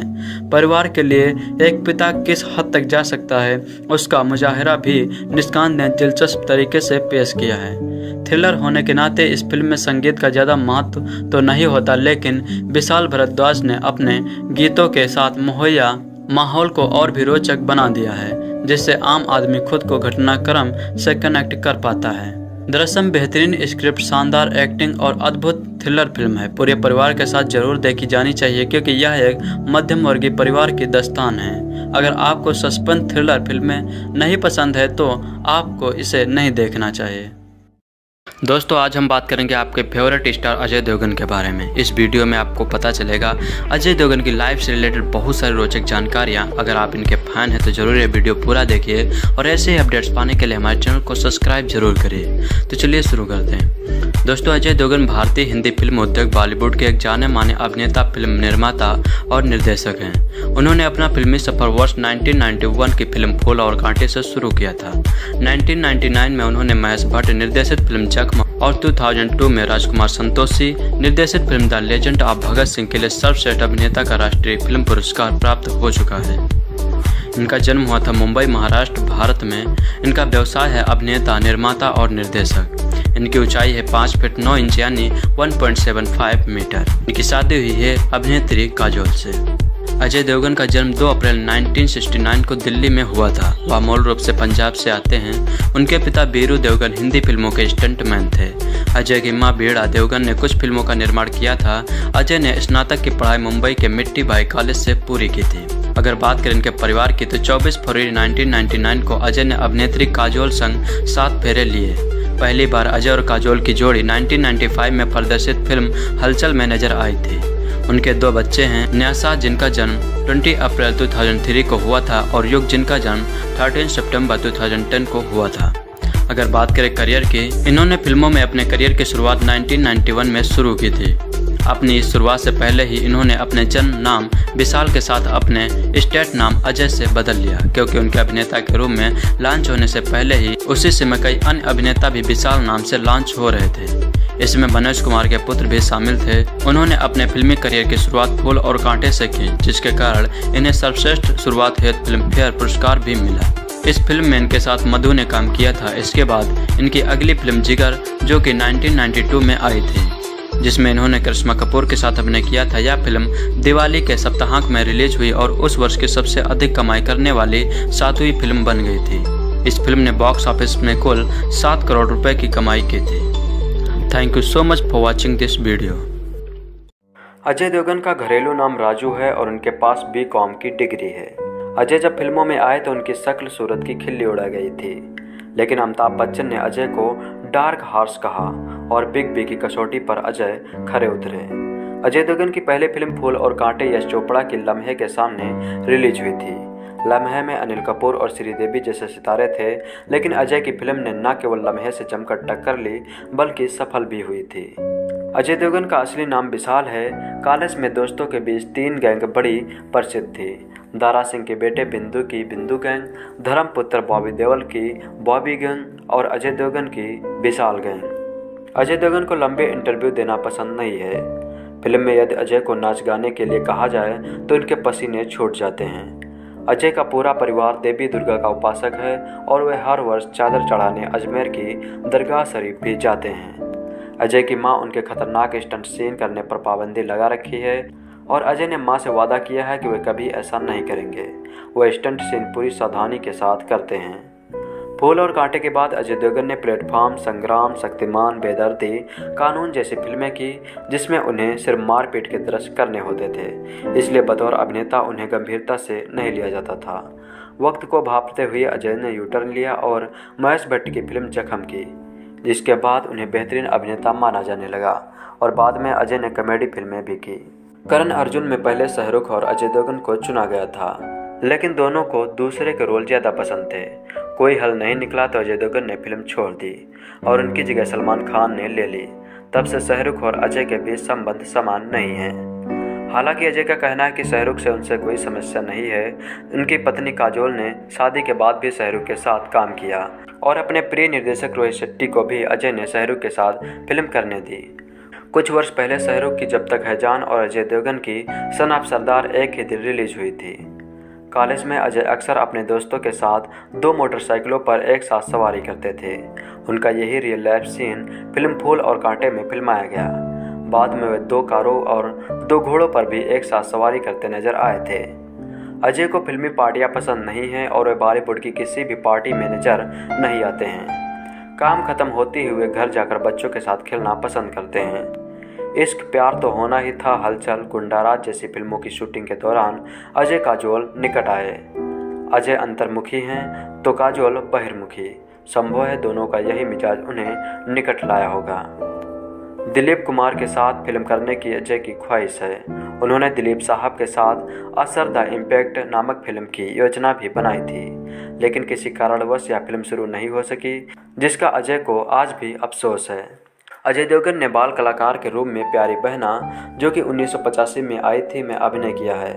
परिवार के लिए एक पिता किस हद तक जा सकता है, उसका मुजाहिरा भी निष्कांत ने दिलचस्प तरीके से पेश किया है। थ्रिलर होने के नाते इस फिल्म में संगीत का ज़्यादा महत्व तो नहीं होता, लेकिन विशाल भारद्वाज ने अपने गीतों के साथ मुहैया माहौल को और भी रोचक बना दिया है, जिससे आम आदमी खुद को घटनाक्रम से कनेक्ट कर पाता है। दरअसल बेहतरीन स्क्रिप्ट, शानदार एक्टिंग और अद्भुत थ्रिलर फिल्म है। पूरे परिवार के साथ जरूर देखी जानी चाहिए, क्योंकि यह एक मध्यम वर्गीय परिवार की दास्तान है। अगर आपको सस्पेंस थ्रिलर फिल्में नहीं पसंद है तो आपको इसे नहीं देखना चाहिए। दोस्तों, आज हम बात करेंगे आपके फेवरेट स्टार अजय देवगन के बारे में। इस वीडियो में आपको पता चलेगा अजय देवगन की लाइफ से रिलेटेड बहुत सारी रोचक जानकारियां। अगर आप इनके फैन हैं तो जरूर ये वीडियो पूरा देखिए और ऐसे ही अपडेट्स पाने के लिए हमारे चैनल को सब्सक्राइब जरूर करिए। तो चलिए शुरू करते हैं। दोस्तों, अजय देवगन भारतीय हिंदी फिल्म उद्योग बॉलीवुड के एक जाने माने अभिनेता, फिल्म निर्माता और निर्देशक हैं। उन्होंने अपना फिल्मी सफर वर्ष 1991 की फिल्म फूल और कांटे से शुरू किया था। 1999 में उन्होंने महेश भट्ट निर्देशित फिल्म जख्म और 2002 में राजकुमार संतोषी निर्देशित film the legend of Bhagat Singh के लिए सर्वश्रेष्ठ अभिनेता का राष्ट्रीय फिल्म पुरस्कार प्राप्त हो चुका है। इनका जन्म हुआ था मुंबई, महाराष्ट्र, भारत में। इनका व्यवसाय है अभिनेता, निर्माता और निर्देशक। इनकी ऊंचाई है 5 फीट 9 इंच यानी 1.75 मीटर। इनकी शादी हुई है अभिनेत्री काजोल से। अजय देवगन का जन्म 2 अप्रैल 1969 को दिल्ली में हुआ था। वह मूल रूप से पंजाब से आते हैं। उनके पिता बीरू देवगन हिंदी फिल्मों के स्टंटमैन थे। अजय की मां बीड़ा देवगन ने कुछ फिल्मों का निर्माण किया था। अजय ने स्नातक की पढ़ाई मुंबई के मिट्टी बाई कॉलेज से पूरी की थी। अगर बात करें इनके परिवार की तो 24 फरवरी 1999 को अजय ने अभिनेत्री काजोल संग 7 फेरे लिए। पहली बार अजय और काजोल की जोड़ी 1995 में प्रदर्शित फिल्म हलचल में नजर आई थी। उनके 2 बच्चे हैं, न्यासा जिनका जन्म 20 अप्रैल 2003 को हुआ था और युग जिनका जन्म 13 सितंबर 2010 को हुआ था। अगर बात करें करियर की, इन्होंने फिल्मों में अपने करियर की शुरुआत 1991 में शुरू की थी। अपनी इस शुरुआत से पहले ही इन्होंने अपने जन्म नाम विशाल के साथ अपने स्टेट नाम अजय से बदल लिया, क्योंकि उनके अभिनेता के रूप में लॉन्च होने से पहले ही उसी समय कई अन्य अभिनेता भी विशाल नाम से लॉन्च हो रहे थे। इसमें मनोज कुमार के पुत्र भी शामिल थे। उन्होंने अपने फिल्मी करियर की शुरुआत फूल और कांटे से की, जिसके कारण इन्हें सर्वश्रेष्ठ शुरुआत हेतु फिल्म फेयर पुरस्कार भी मिला। इस फिल्म में इनके साथ मधु ने काम किया था। इसके बाद इनकी अगली फिल्म जिगर, जो कि 1992 में आई थी, जिसमें इन्होंने करिश्मा कपूर के साथ अभिनय किया था। यह फिल्म दिवाली के सप्ताहांत में रिलीज हुई और उस वर्ष की सबसे अधिक कमाई करने वाली 7वीं फिल्म बन गई थी। इस फिल्म ने बॉक्स ऑफिस में कुल 7 करोड़ रुपए की कमाई की थी। Thank you so much for watching this video. Ajay Devgan का घरेलू नाम राजू है और उनके पास BCom की डिग्री है। अजय जब फिल्मों में आए तो उनकी शक्ल सूरत की खिल्ली उड़ा गई थी, लेकिन अमिताभ बच्चन ने अजय को डार्क हॉर्स कहा और बिग बी की कसौटी पर अजय खरे उतरे। अजय देवगन की पहली फिल्म फूल और कांटे यश चोपड़ा की लम्हे के सामने रिलीज हुई थी। लम्हे में अनिल कपूर और श्रीदेवी जैसे सितारे थे, लेकिन अजय की फिल्म ने न केवल लम्हे से जमकर टक्कर ली बल्कि सफल भी हुई थी। अजय देवगन का असली नाम विशाल है। कॉलेज में दोस्तों के बीच 3 गैंग बड़ी प्रसिद्ध थी। दारा सिंह के बेटे बिंदु की बिंदु गैंग, धर्मपुत्र बॉबी देओल की बॉबी गैंग और अजय देवगन की विशाल गैंग। अजय देवगन को लंबे इंटरव्यू देना पसंद नहीं है। फिल्म में यदि अजय को नाच गाने के लिए कहा जाए तो इनके पसीने छूट जाते हैं। अजय का पूरा परिवार देवी दुर्गा का उपासक है और वे हर वर्ष चादर चढ़ाने अजमेर की दरगाह शरीफ भी जाते हैं। अजय की मां उनके खतरनाक स्टंट सीन करने पर पाबंदी लगा रखी है और अजय ने मां से वादा किया है कि वे कभी ऐसा नहीं करेंगे। वे स्टंट सीन पूरी सावधानी के साथ करते हैं। फूल और कांटे के बाद अजय देवगन ने प्लेटफॉर्म, संग्राम, शक्तिमान, बेदर्दी, कानून जैसी फिल्में की, जिसमें उन्हें सिर्फ मारपीट के दृश्य करने होते थे, इसलिए बतौर अभिनेता उन्हें गंभीरता से नहीं लिया जाता था। वक्त को भांपते हुए अजय ने यूटर्न लिया और महेश भट्ट की फिल्म जख्म की, जिसके बाद उन्हें बेहतरीन अभिनेता माना जाने लगा और बाद में अजय ने कॉमेडी फिल्में भी की। करण अर्जुन में पहले शाहरुख और अजय देवगन को चुना गया था, लेकिन दोनों को दूसरे के रोल ज़्यादा पसंद थे। कोई हल नहीं निकला तो अजय देवगन ने फिल्म छोड़ दी और उनकी जगह सलमान खान ने ले ली। तब से शाहरुख और अजय के बीच संबंध समान नहीं है। हालांकि अजय का कहना है कि शाहरुख से उनसे कोई समस्या नहीं है। उनकी पत्नी काजोल ने शादी के बाद भी शाहरुख के साथ काम किया और अपने प्रिय निर्देशक रोहित शेट्टी को भी अजय ने शाहरुख के साथ फिल्म करने दी। कुछ वर्ष पहले शाहरुख की जब तक है जान और अजय देवगन की सन ऑफ सरदार एक ही दिन रिलीज हुई थी। कॉलेज में अजय अक्सर अपने दोस्तों के साथ 2 मोटरसाइकिलों पर एक साथ सवारी करते थे। उनका यही रियल लाइफ सीन फिल्म फूल और कांटे में फिल्माया गया। बाद में वे 2 कारों और 2 घोड़ों पर भी एक साथ सवारी करते नजर आए थे। अजय को फिल्मी पार्टियां पसंद नहीं हैं और वे बॉलीवुड की किसी भी पार्टी में नजर नहीं आते हैं। काम खत्म होते ही वे घर जाकर बच्चों के साथ खेलना पसंद करते हैं। इश्क प्यार तो होना ही था, हलचल, गुंडाराज जैसी फिल्मों की शूटिंग के दौरान अजय काजोल निकट आए। अजय अंतर्मुखी हैं तो काजोल बहिर्मुखी। संभव है दोनों का यही मिजाज उन्हें निकट लाया होगा। दिलीप कुमार के साथ फिल्म करने की अजय की ख्वाहिश है। उन्होंने दिलीप साहब के साथ असर द इम्पैक्ट नामक फिल्म की योजना भी बनाई थी, लेकिन किसी कारणवश यह फिल्म शुरू नहीं हो सकी, जिसका अजय को आज भी अफसोस है। अजय देवगन ने बाल कलाकार के रूप में प्यारी बहना, जो कि 1985 में आई थी, में अभिनय किया है।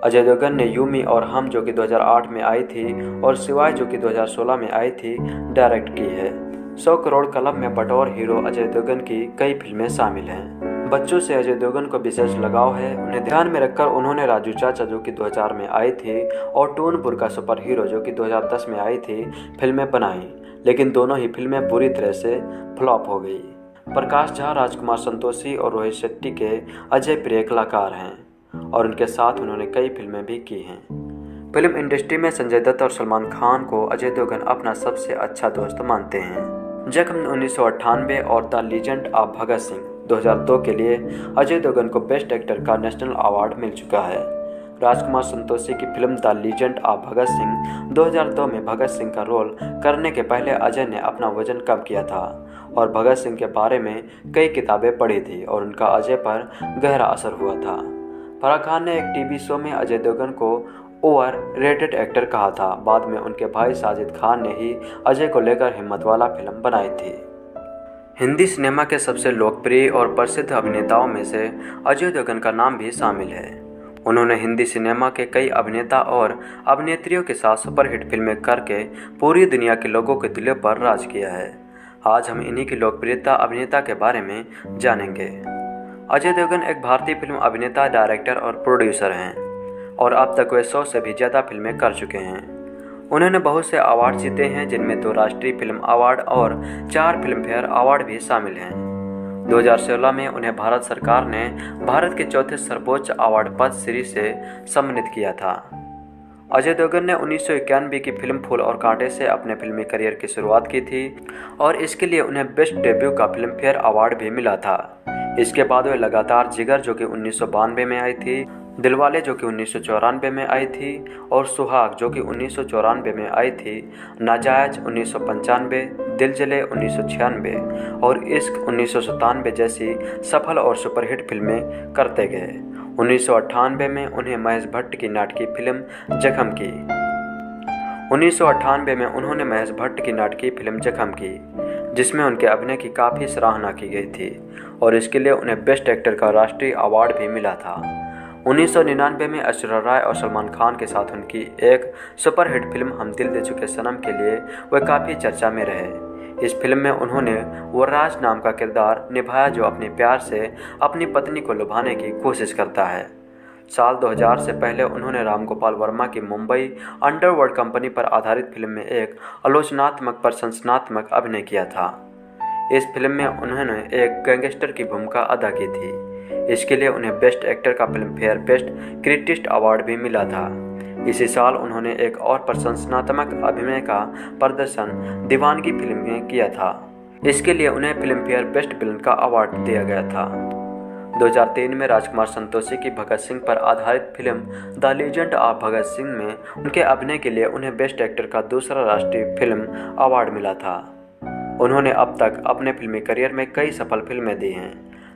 अजय देवगन ने यूमी और हम, जो कि 2008 में आई थी, और सिवाय, जो कि 2016 में आई थी, डायरेक्ट की है। 100 करोड़ क्लब में बतौर हीरो अजय देवगन की कई फिल्में शामिल हैं। बच्चों से अजय देवगन को विशेष लगाव है। उन्हें ध्यान में रखकर उन्होंने राजू चाचा, जो कि 2000 में आई थी, और टूनपुर का सुपर हीरो, जो कि 2010 में आई थी, फिल्में बनाई, लेकिन दोनों ही फिल्में बुरी तरह से फ्लॉप हो गई। प्रकाश झा, राजकुमार संतोषी और रोहित शेट्टी के अजय प्रिय कलाकार हैं और उनके साथ उन्होंने कई फिल्में भी की हैं। फिल्म इंडस्ट्री में संजय दत्त और सलमान खान को अजय देवगन अपना सबसे अच्छा दोस्त मानते हैं। जख्म 1998 और the legend of Bhagat Singh 2002 के लिए अजय देवगन को बेस्ट एक्टर का नेशनल अवार्ड मिल चुका है। राजकुमार संतोषी की film the legend of Bhagat Singh 2002 में भगत सिंह का रोल करने के पहले अजय ने अपना वजन कम किया था और भगत सिंह के बारे में कई किताबें पढ़ी थी और उनका अजय पर गहरा असर हुआ था। फराह खान ने एक टीवी शो में अजय देवगन को ओवर रेटेड एक्टर कहा था। बाद में उनके भाई साजिद खान ने ही अजय को लेकर हिम्मत वाला फिल्म बनाई थी। हिंदी सिनेमा के सबसे लोकप्रिय और प्रसिद्ध अभिनेताओं में से अजय देवगन का नाम भी शामिल है। उन्होंने हिंदी सिनेमा के कई अभिनेता और अभिनेत्रियों के साथ सुपरहिट फिल्में करके पूरी दुनिया के लोगों के दिलों पर राज किया है। आज हम इन्हीं की लोकप्रियता अभिनेता के बारे में जानेंगे। अजय देवगन एक भारतीय फिल्म अभिनेता, डायरेक्टर और प्रोड्यूसर हैं और अब तक वे 100 से भी ज़्यादा फिल्में कर चुके हैं। उन्होंने बहुत से अवार्ड जीते हैं, जिनमें 2 राष्ट्रीय फिल्म अवार्ड और 4 फिल्म फेयर अवार्ड भी शामिल हैं। 2016 में उन्हें भारत सरकार ने भारत के चौथे सर्वोच्च अवार्ड पद्मश्री से सम्मानित किया था। अजय देवगन ने 1991 की फिल्म फूल और कांटे से अपने फिल्मी करियर की शुरुआत की थी और इसके लिए उन्हें बेस्ट डेब्यू का फिल्म फेयर अवार्ड भी मिला था। इसके बाद वे लगातार जिगर, जो कि 1992 में आई थी, दिलवाले, जो कि 1994 में आई थी, और सुहाग, जो कि 1994 में आई थी, नाजायज 1995, दिल जले 1996 और इश्क 1997 जैसी सफल और सुपरहिट फिल्में करते गए। 1998 में उन्हें महेश भट्ट की नाटकीय फिल्म जख्म की 1998 में उन्होंने महेश भट्ट की नाटकीय फिल्म जख्म की, जिसमें उनके अभिनय की काफ़ी सराहना की गई थी और इसके लिए उन्हें बेस्ट एक्टर का राष्ट्रीय अवार्ड भी मिला था। 1999 में ऐश्वर्या राय और सलमान खान के साथ उनकी एक सुपरहिट फिल्म हम दिल दे चुके सनम के लिए वे काफ़ी चर्चा में रहे। इस फिल्म में उन्होंने वरराज नाम का किरदार निभाया, जो अपने प्यार से अपनी पत्नी को लुभाने की कोशिश करता है। साल 2000 से पहले उन्होंने राम गोपाल वर्मा की मुंबई अंडरवर्ल्ड कंपनी पर आधारित फिल्म में एक आलोचनात्मक प्रशंसनात्मक अभिनय किया था। इस फिल्म में उन्होंने एक गैंगस्टर की भूमिका अदा की थी। इसके लिए उन्हें बेस्ट एक्टर का फिल्म फेयर बेस्ट क्रिटिस्ट अवार्ड भी मिला था। इसी साल उन्होंने एक और प्रशंसनात्मक अभिनय का प्रदर्शन दीवानगी फिल्म में किया था। इसके लिए उन्हें फिल्म फेयर बेस्ट विलन का अवार्ड दिया गया था। 2003 में राजकुमार संतोषी की भगत सिंह पर आधारित film the legend of Bhagat Singh में उनके अभिनय के लिए उन्हें बेस्ट एक्टर का दूसरा राष्ट्रीय फिल्म अवार्ड मिला था। उन्होंने अब तक अपने फिल्मी करियर में कई सफल फिल्में दी हैं,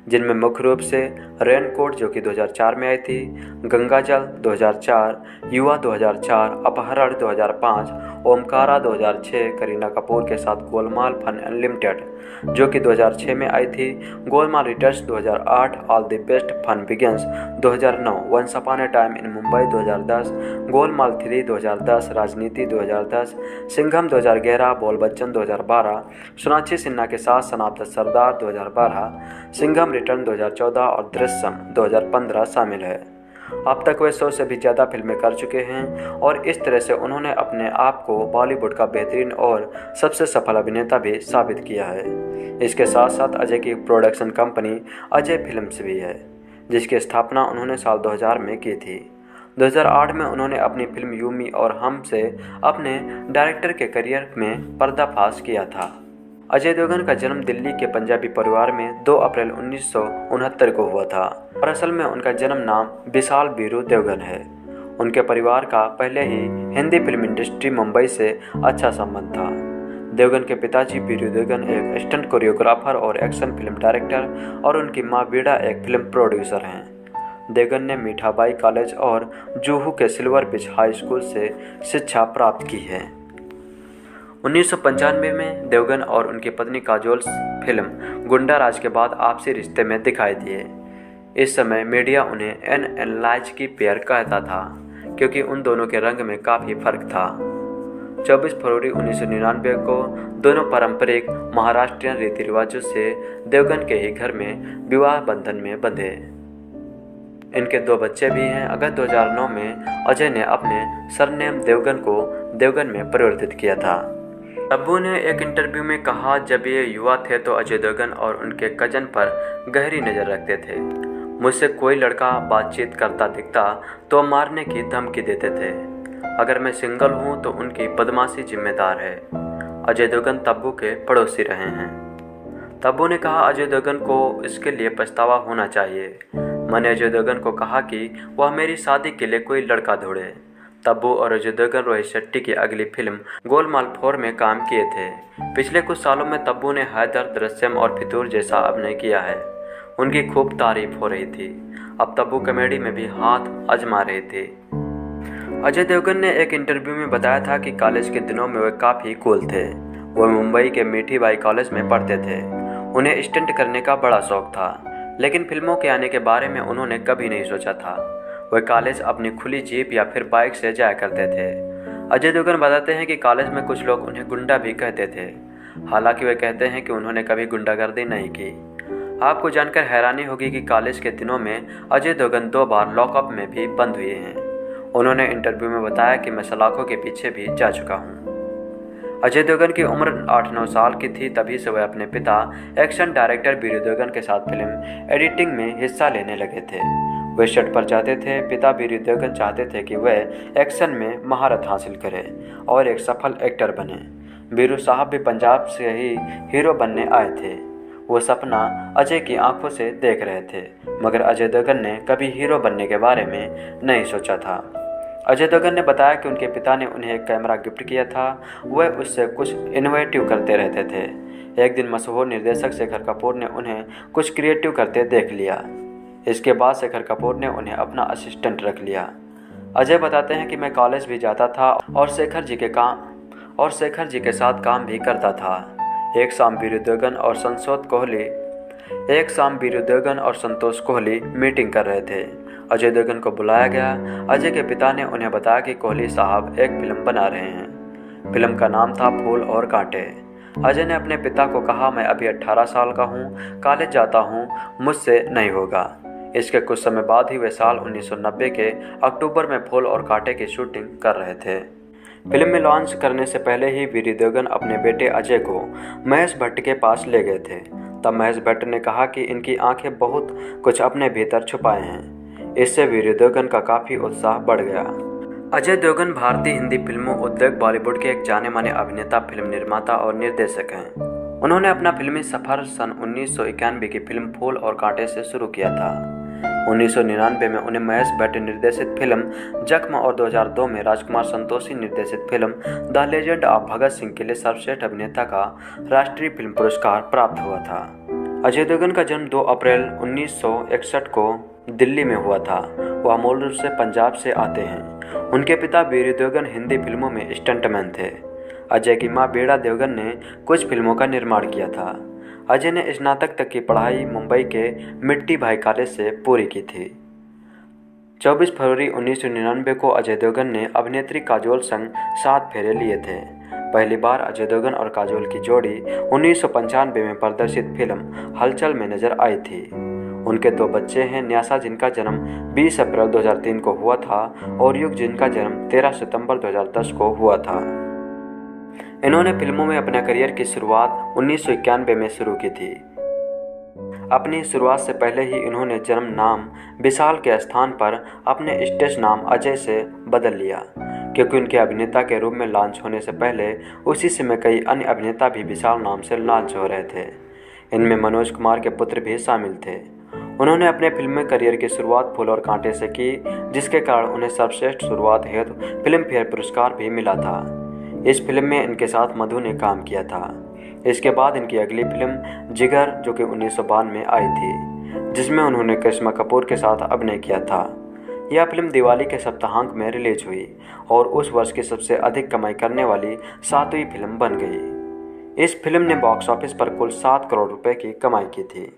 जिनमें मुख्य रूप से रेनकोट, जो कि 2004 में आई थी, गंगाजल 2004, युवा 2004, अपहरण 2005, ओमकारा 2006, करीना कपूर के साथ गोलमाल फन अनलिमिटेड, जो कि 2006 में आई थी, Golmaal returns 2008, all the best fun begins 2009, once upon a time in Mumbai 2010, Golmaal 3 2010, राजनीति 2010, सिंघम 2011, बोल बच्चन 2012, सोनाक्षी सिन्हा के साथ son of the Sardar 2012, Singham return 2014 और दृश्यम 2015 शामिल है। अब तक वे 100 से भी ज़्यादा फिल्में कर चुके हैं और इस तरह से उन्होंने अपने आप को बॉलीवुड का बेहतरीन और सबसे सफल अभिनेता भी साबित किया है। इसके साथ साथ अजय की प्रोडक्शन कंपनी अजय फिल्म्स भी है, जिसकी स्थापना उन्होंने साल 2000 में की थी। 2008 में उन्होंने अपनी फिल्म यूमी और हम से अपने डायरेक्टर के करियर में पर्दाफाश किया था। अजय देवगन का जन्म दिल्ली के पंजाबी परिवार में 2 अप्रैल 1969 को हुआ था और असल में उनका जन्म नाम विशाल बीरू देवगन है। उनके परिवार का पहले ही हिंदी फिल्म इंडस्ट्री मुंबई से अच्छा संबंध था। देवगन के पिताजी बीरू देवगन एक स्टंट कोरियोग्राफर और एक्शन फिल्म डायरेक्टर और उनकी मां बीड़ा एक फिल्म प्रोड्यूसर हैं। देवगन ने मीठाबाई कॉलेज और जुहू के सिल्वर बीच हाई स्कूल से शिक्षा प्राप्त की है। 1995 में देवगन और उनकी पत्नी काजोल फिल्म गुंडा राज के बाद आपसी रिश्ते में दिखाई दिए। इस समय मीडिया उन्हें एन की पेयर कहता था क्योंकि उन दोनों के रंग में काफ़ी फर्क था। 24 फरवरी 1999 को दोनों पारंपरिक महाराष्ट्रीयन रीति रिवाजों से देवगन के ही घर में विवाह बंधन में बंधे। इनके 2 बच्चे भी हैं। अगस्त 2009 में अजय ने अपने सरनेम देवगन को देवगन में परिवर्तित किया था। तब्बू ने एक इंटरव्यू में कहा, जब ये युवा थे तो अजय देवगन और उनके कजन पर गहरी नज़र रखते थे। मुझसे कोई लड़का बातचीत करता दिखता तो मारने की धमकी देते थे। अगर मैं सिंगल हूँ तो उनकी बदमाशी जिम्मेदार है। अजय देवगन तब्बू के पड़ोसी रहे हैं। तब्बू ने कहा, अजय देवगन को इसके लिए पछतावा होना चाहिए। मैंने अजय देवगन को कहा कि वह मेरी शादी के लिए कोई लड़का ढूंढे। तब्बू और अजय देवगन रोहित शेट्टी की अगली फिल्म गोलमाल 4 में काम किए थे। पिछले कुछ सालों में तब्बू ने हैदर, दृश्यम और फितूर जैसा अभिनय किया है। उनकी खूब तारीफ हो रही थी। अब तब्बू कॉमेडी में भी हाथ आजमा रहे थे। अजय देवगन ने एक इंटरव्यू में बताया था कि कॉलेज के दिनों में वे काफ़ी कूल थे। वो मुंबई के मीठीबाई कॉलेज में पढ़ते थे। उन्हें स्टंट करने का बड़ा शौक था, लेकिन फिल्मों के आने के बारे में उन्होंने कभी नहीं सोचा था। वे कॉलेज अपनी खुली जीप या फिर बाइक से जाया करते थे। अजय देवगन बताते हैं कि कॉलेज में कुछ लोग उन्हें गुंडा भी कहते थे। हालांकि वे कहते हैं कि उन्होंने कभी गुंडागर्दी नहीं की। आपको जानकर हैरानी होगी कि कॉलेज के दिनों में अजय देवगन 2 बार लॉकअप में भी बंद हुए हैं। उन्होंने इंटरव्यू में बताया कि मैं सलाखों के पीछे भी जा चुका हूँ। अजय देवगन की उम्र 8-9 साल की थी, तभी से वह अपने पिता एक्शन डायरेक्टर बीरू देवगन के साथ फिल्म एडिटिंग में हिस्सा लेने लगे थे। वे सेट पर जाते थे। पिता बीरू देवगन चाहते थे कि वह एक्शन में महारत हासिल करे और एक सफल एक्टर बने। बीरू साहब भी पंजाब से ही हीरो बनने आए थे। वो सपना अजय की आंखों से देख रहे थे, मगर अजय देवगन ने कभी हीरो बनने के बारे में नहीं सोचा था। अजय देवगन ने बताया कि उनके पिता ने उन्हें एक कैमरा गिफ्ट किया था। वह उससे कुछ इनोवेटिव करते रहते थे। एक दिन मशहूर निर्देशक शेखर कपूर ने उन्हें कुछ क्रिएटिव करते देख लिया। इसके बाद शेखर कपूर ने उन्हें अपना असिस्टेंट रख लिया। अजय बताते हैं कि मैं कॉलेज भी जाता था और शेखर जी के साथ काम भी करता था। एक शाम बीरू देवगन और संतोष कोहली मीटिंग कर रहे थे। अजय देवगन को बुलाया गया। अजय के पिता ने उन्हें बताया कि कोहली साहब एक फिल्म बना रहे हैं। फिल्म का नाम था फूल और कांटे। अजय ने अपने पिता को कहा, मैं अभी 18 साल का हूँ, कॉलेज जाता हूँ, मुझसे नहीं होगा। इसके कुछ समय बाद ही वे साल 1990 के अक्टूबर में फूल और कांटे की शूटिंग कर रहे थे। फिल्म में लॉन्च करने से पहले ही बीरू देवगन अपने बेटे अजय को महेश भट्ट के पास ले गए थे। तब महेश भट्ट ने कहा कि इनकी आंखें बहुत कुछ अपने भीतर छुपाए हैं। इससे बीरू देवगन का काफ़ी उत्साह बढ़ गया। अजय देवगन भारतीय हिंदी फिल्मों उद्योग बॉलीवुड के एक जाने माने अभिनेता, फिल्म निर्माता और निर्देशक हैं। उन्होंने अपना फिल्मी सफर सन 1991 की फिल्म फूल और कांटे से शुरू किया था। 1999 में उन्हें महेश भट्ट निर्देशित फिल्म जख्म और 2002 में राजकुमार संतोषी निर्देशित film the legend of Bhagat Singh के लिए सर्वश्रेष्ठ अभिनेता का राष्ट्रीय फिल्म पुरस्कार प्राप्त हुआ था। अजय देवगन का जन्म 2 अप्रैल 1961 को दिल्ली में हुआ था। वह मूल रूप से पंजाब से आते हैं। उनके पिता बीरू देवगन हिंदी फिल्मों में स्टंटमैन थे। अजय की मां बीड़ा देवगन ने कुछ फिल्मों का निर्माण किया था। अजय ने स्नातक तक की पढ़ाई मुंबई के मीठीबाई कॉलेज से पूरी की थी। 24 फरवरी 1999 को अजय देवगन ने अभिनेत्री काजोल संग 7 फेरे लिए थे। पहली बार अजय देवगन और काजोल की जोड़ी 1995 में प्रदर्शित फिल्म हलचल में नजर आई थी। उनके 2 बच्चे हैं, न्यासा जिनका जन्म 20 अप्रैल 2003 को हुआ था और युग जिनका जन्म 13 सितंबर 2010 को हुआ था। इन्होंने फिल्मों में अपने करियर की शुरुआत 1991 में शुरू की थी। अपनी शुरुआत से पहले ही इन्होंने जन्म नाम विशाल के स्थान पर अपने स्टेज नाम अजय से बदल लिया, क्योंकि उनके अभिनेता के रूप में लॉन्च होने से पहले उसी समय कई अन्य अभिनेता भी विशाल नाम से लॉन्च हो रहे थे। इनमें मनोज कुमार के पुत्र भी शामिल थे। उन्होंने अपने फिल्मी करियर की शुरुआत फूल और कांटे से की, जिसके कारण उन्हें सर्वश्रेष्ठ शुरुआत हेतु फिल्म फेयर पुरस्कार भी मिला था। इस फिल्म में इनके साथ मधु ने काम किया था। इसके बाद इनकी अगली फिल्म जिगर, जो कि 1992 में आई थी, जिसमें उन्होंने करिश्मा कपूर के साथ अभिनय किया था। यह फिल्म दिवाली के सप्ताहांत में रिलीज हुई और उस वर्ष की सबसे अधिक कमाई करने वाली 7वीं फिल्म बन गई। इस फिल्म ने बॉक्स ऑफिस पर कुल 7 करोड़ रुपए की कमाई की थी।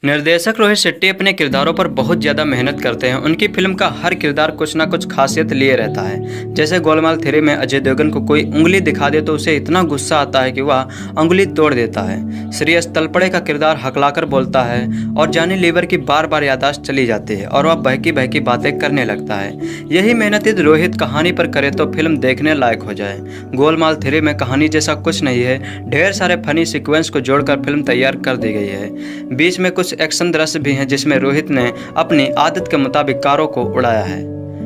निर्देशक रोहित शेट्टी अपने किरदारों पर बहुत ज़्यादा मेहनत करते हैं। उनकी फिल्म का हर किरदार कुछ ना कुछ खासियत लिए रहता है। जैसे गोलमाल 3 में अजय देवगन को कोई उंगली दिखा दे तो उसे इतना गुस्सा आता है कि वह उंगली तोड़ देता है। श्रेयस तलपड़े का किरदार हकलाकर बोलता है और जॉनी लीवर की बार बार याददाश्त चली जाती है और वह बहकी बहकी बातें करने लगता है। यही मेहनत यदि रोहित कहानी पर करे तो फिल्म देखने लायक हो जाए। गोलमाल 3 में कहानी जैसा कुछ नहीं है, ढेर सारे फनी सीक्वेंस को जोड़कर फिल्म तैयार कर दी गई है। बीच में कुछ एक्शन दृश्य भी हैं जिसमें रोहित ने अपनी आदत के मुताबिक कारों को उड़ाया है।